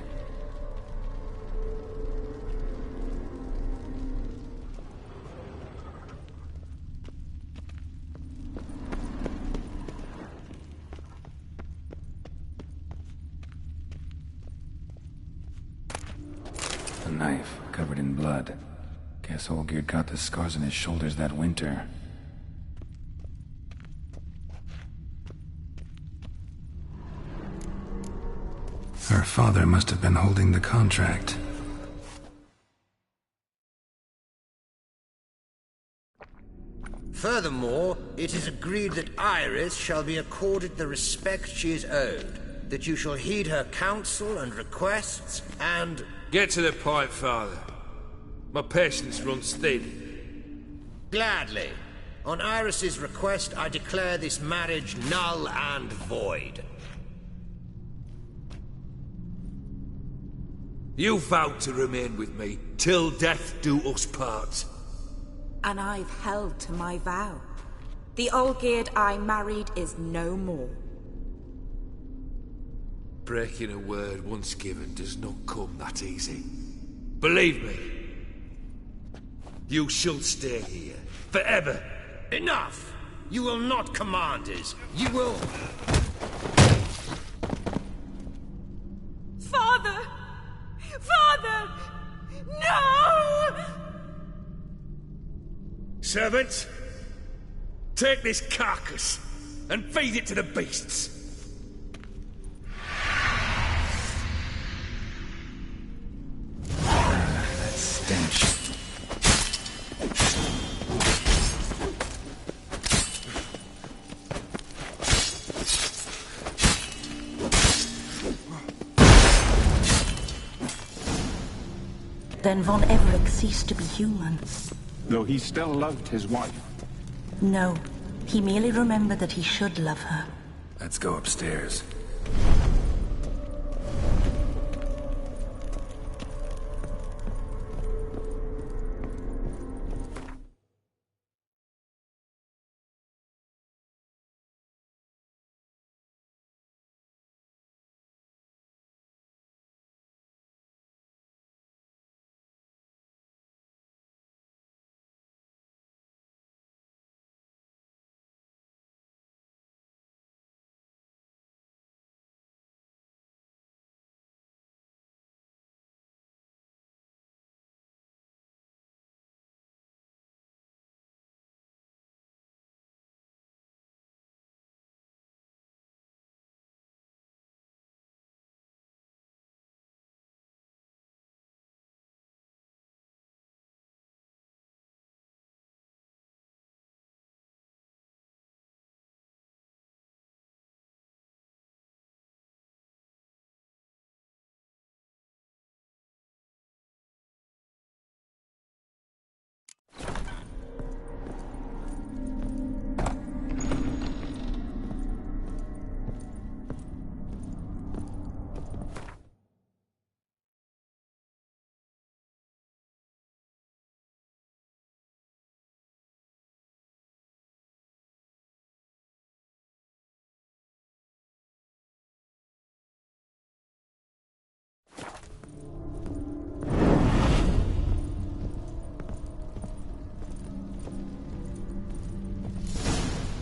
A knife covered in blood. Guess Olgierd got the scars on his shoulders that winter. Her father must have been holding the contract. Furthermore, it is agreed that Iris shall be accorded the respect she is owed, that you shall heed her counsel and requests, and... Get to the point, Father. My patience runs thin. Gladly. On Iris's request, I declare this marriage null and void. You vowed to remain with me till death do us part. And I've held to my vow. The Olgierd I married is no more. Breaking a word once given does not come that easy. Believe me. You shall stay here, forever. Enough! You will not command us. You will... Father! Father! No! Servants, take this carcass and feed it to the beasts. That stench. Then Von Everett ceased to be human. Though he still loved his wife. No, he merely remembered that he should love her. Let's go upstairs.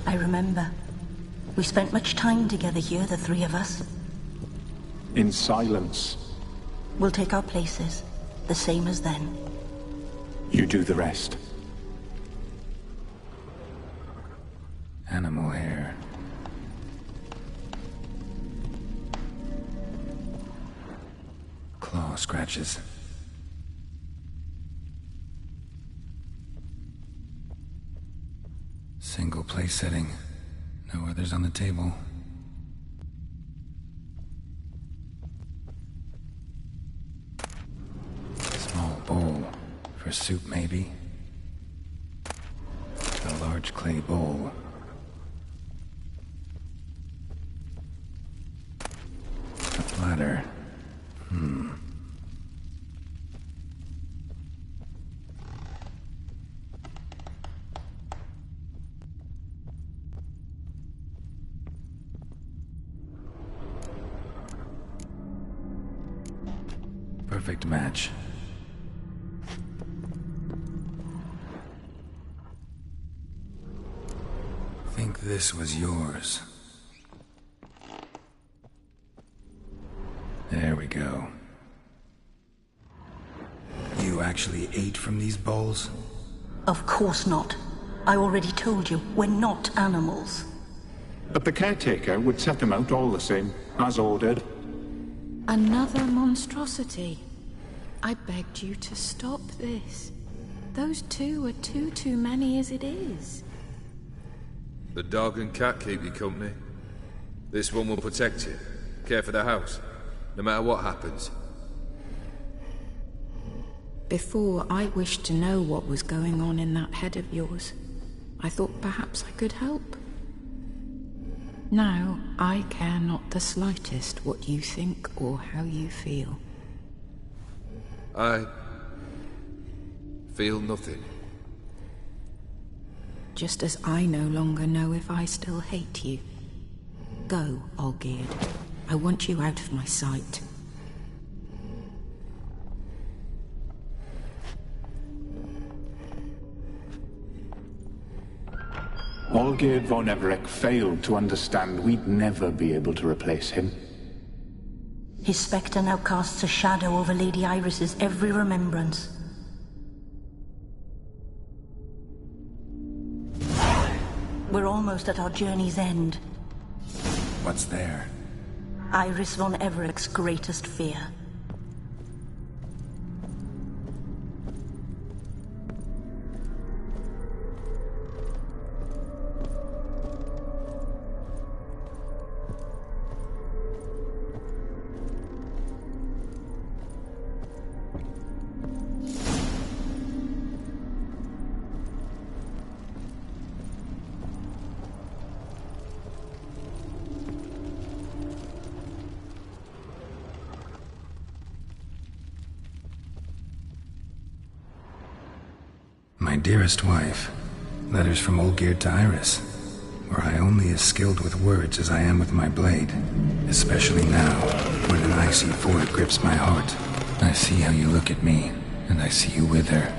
I remember. We spent much time together here, the three of us. In silence. We'll take our places, the same as then. You do the rest. Animal hair. Claw scratches. Single place setting. No others on the table. Small bowl. For soup, maybe. A large clay bowl. A platter. Perfect match. Think this was yours. There we go. You actually ate from these bowls? Of course not. I already told you, we're not animals. But the caretaker would set them out all the same, as ordered. Another monstrosity. I begged you to stop this. Those two are too many as it is. The dog and cat keep you company. This one will protect you, care for the house, no matter what happens. Before, I wished to know what was going on in that head of yours. I thought perhaps I could help. Now, I care not the slightest what you think or how you feel. I feel nothing. Just as I no longer know if I still hate you. Go, Olgierd. I want you out of my sight. Olgierd von Everec failed to understand we'd never be able to replace him. His spectre now casts a shadow over Lady Iris's every remembrance. We're almost at our journey's end. What's there? Iris von Everec's greatest fear. My dearest wife, letters from Olgierd to Iris, were I only as skilled with words as I am with my blade, especially now, when an icy void grips my heart. I see how you look at me, and I see you wither.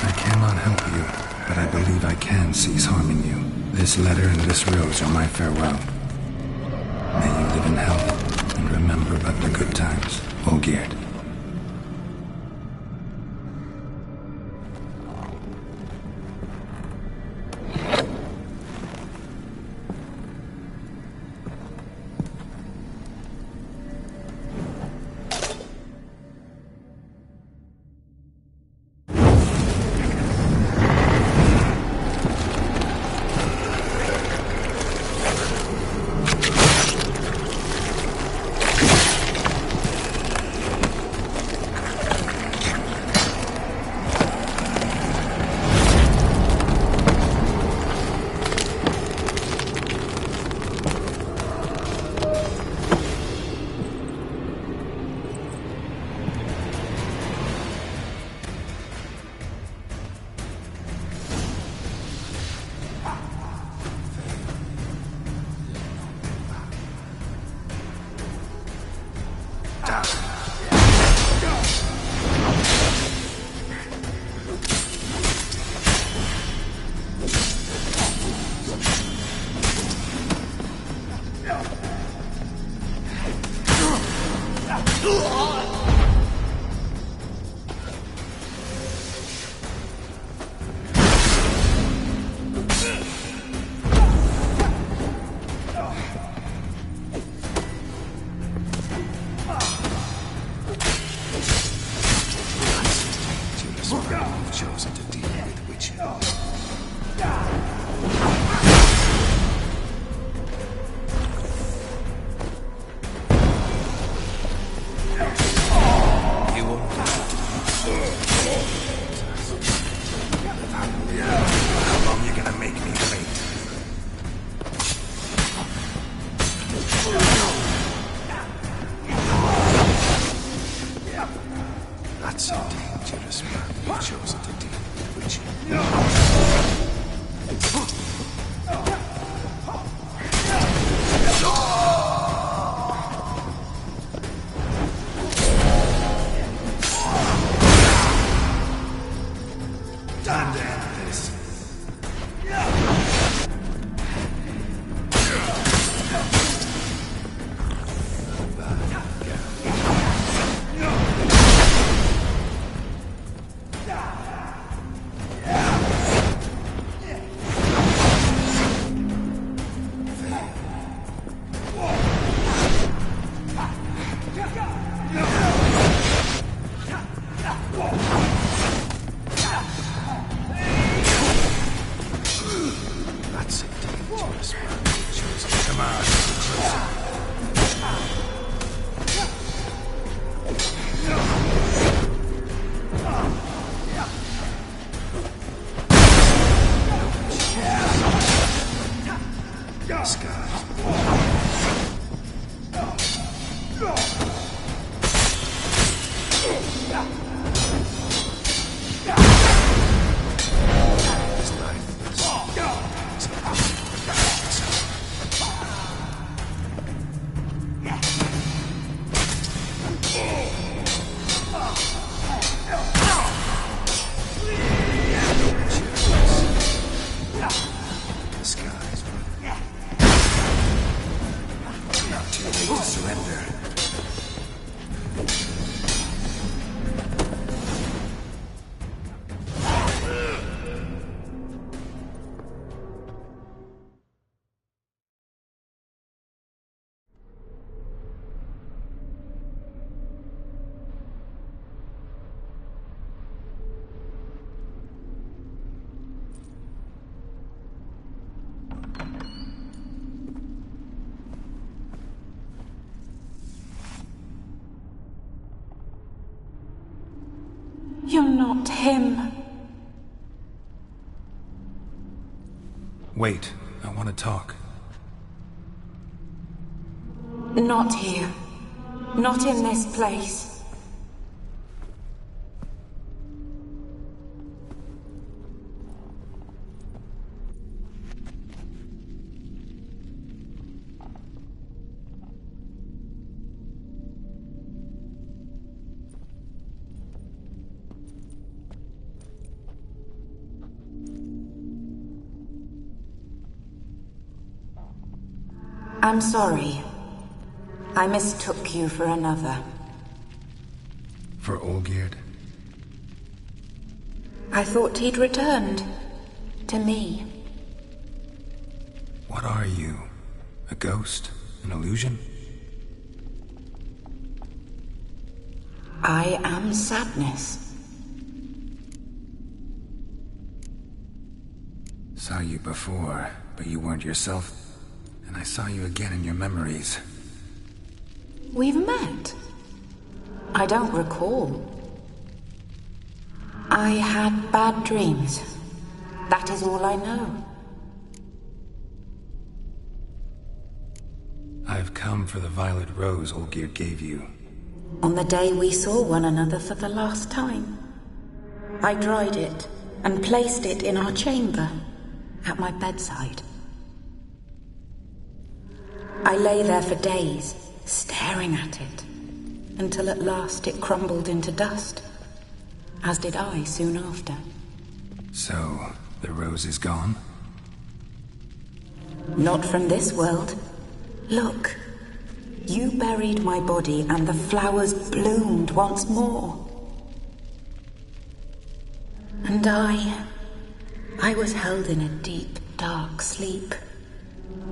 I cannot help you, but I believe I can cease harming you. This letter and this rose are my farewell. May you live in health, and remember but the good times, Olgierd. You're not him. Wait, I want to talk. Not here. Not in this place. I'm sorry. I mistook you for another. For Olgierd? I thought he'd returned. To me. What are you? A ghost? An illusion? I am sadness. Saw you before, but you weren't yourself. And I saw you again in your memories. We've met? I don't recall. I had bad dreams. That is all I know. I've come for the violet rose Olgierd gave you. On the day we saw one another for the last time, I dried it and placed it in our chamber, at my bedside. I lay there for days, staring at it, until at last it crumbled into dust, as did I soon after. So, the rose is gone? Not from this world. Look, you buried my body and the flowers bloomed once more. And I was held in a deep, dark sleep.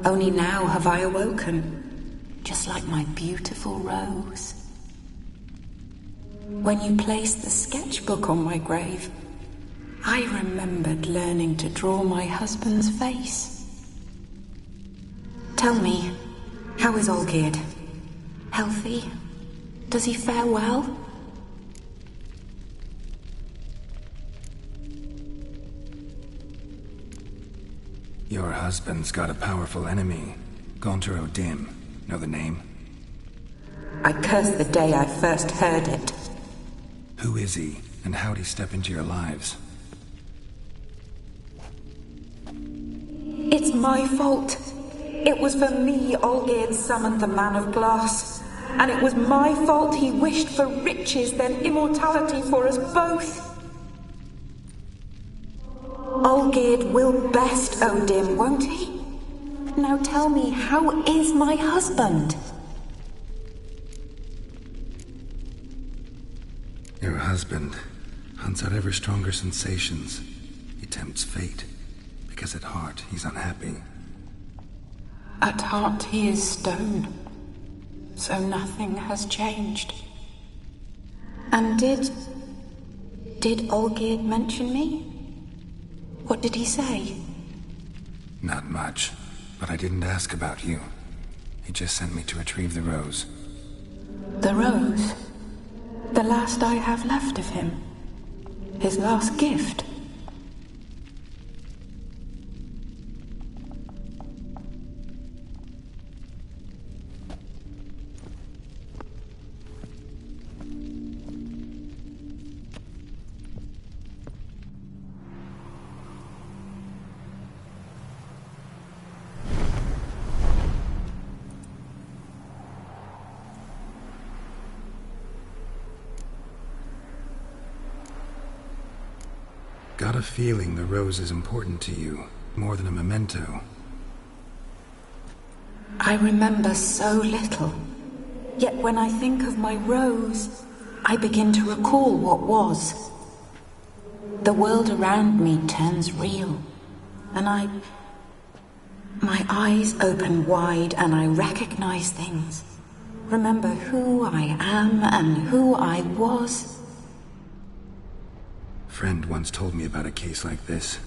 Only now have I awoken, just like my beautiful rose. When you placed the sketchbook on my grave, I remembered learning to draw my husband's face. Tell me, how is Olgierd? Healthy? Does he fare well? Your husband's got a powerful enemy. Gaunter O'Dim. Know the name? I curse the day I first heard it. Who is he, and how'd he step into your lives? It's my fault. It was for me Olgierd summoned the Man of Glass. And it was my fault he wished for riches, then immortality for us both. Olgierd will best O'Dim, won't he? Now tell me, how is my husband? Your husband hunts out ever stronger sensations. He tempts fate, because at heart he's unhappy. At heart he is stone, so nothing has changed. And did Olgierd mention me? What did he say? Not much, but I didn't ask about you. He just sent me to retrieve the rose. The rose? The last I have left of him? His last gift? Got a feeling the rose is important to you, more than a memento. I remember so little. Yet when I think of my rose, I begin to recall what was. The world around me turns real, and my eyes open wide and I recognize things. Remember who I am and who I was. Friend once told me about a case like this.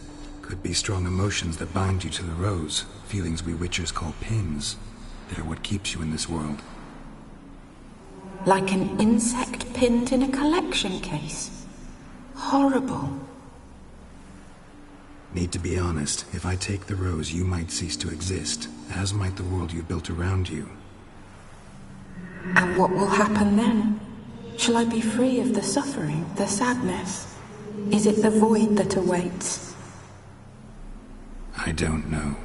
Could be strong emotions that bind you to the rose, feelings we Witchers call pins. They're what keeps you in this world. Like an insect pinned in a collection case. Horrible. Need to be honest, if I take the rose, you might cease to exist, as might the world you built around you. And what will happen then? Shall I be free of the suffering, the sadness? Is it the void that awaits? I don't know.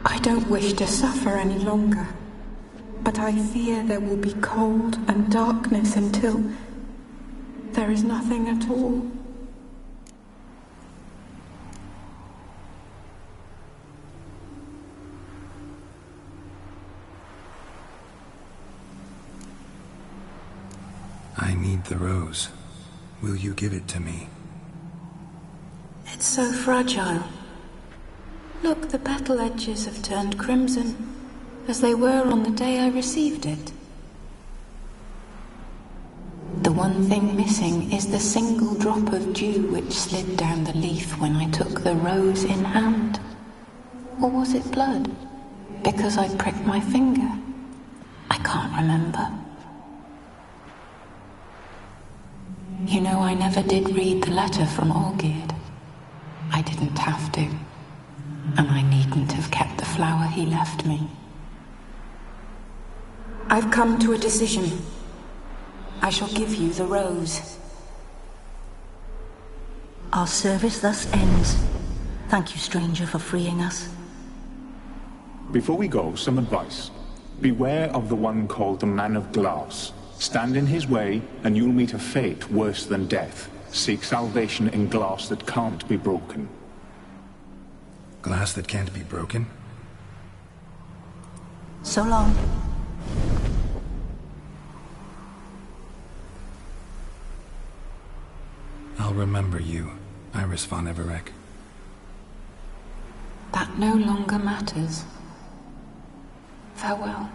I don't wish to suffer any longer, but I fear there will be cold and darkness until there is nothing at all. I need the rose. Will you give it to me? It's so fragile. Look, the petal edges have turned crimson, as they were on the day I received it. The one thing missing is the single drop of dew which slid down the leaf when I took the rose in hand. Or was it blood? Because I pricked my finger? I can't remember. You know, I never did read the letter from Olgierd. I didn't have to. And I needn't have kept the flower he left me. I've come to a decision. I shall give you the rose. Our service thus ends. Thank you, stranger, for freeing us. Before we go, some advice. Beware of the one called the Man of Glass. Stand in his way, and you'll meet a fate worse than death. Seek salvation in glass that can't be broken. Glass that can't be broken? So long. I'll remember you, Iris von Everec. That no longer matters. Farewell.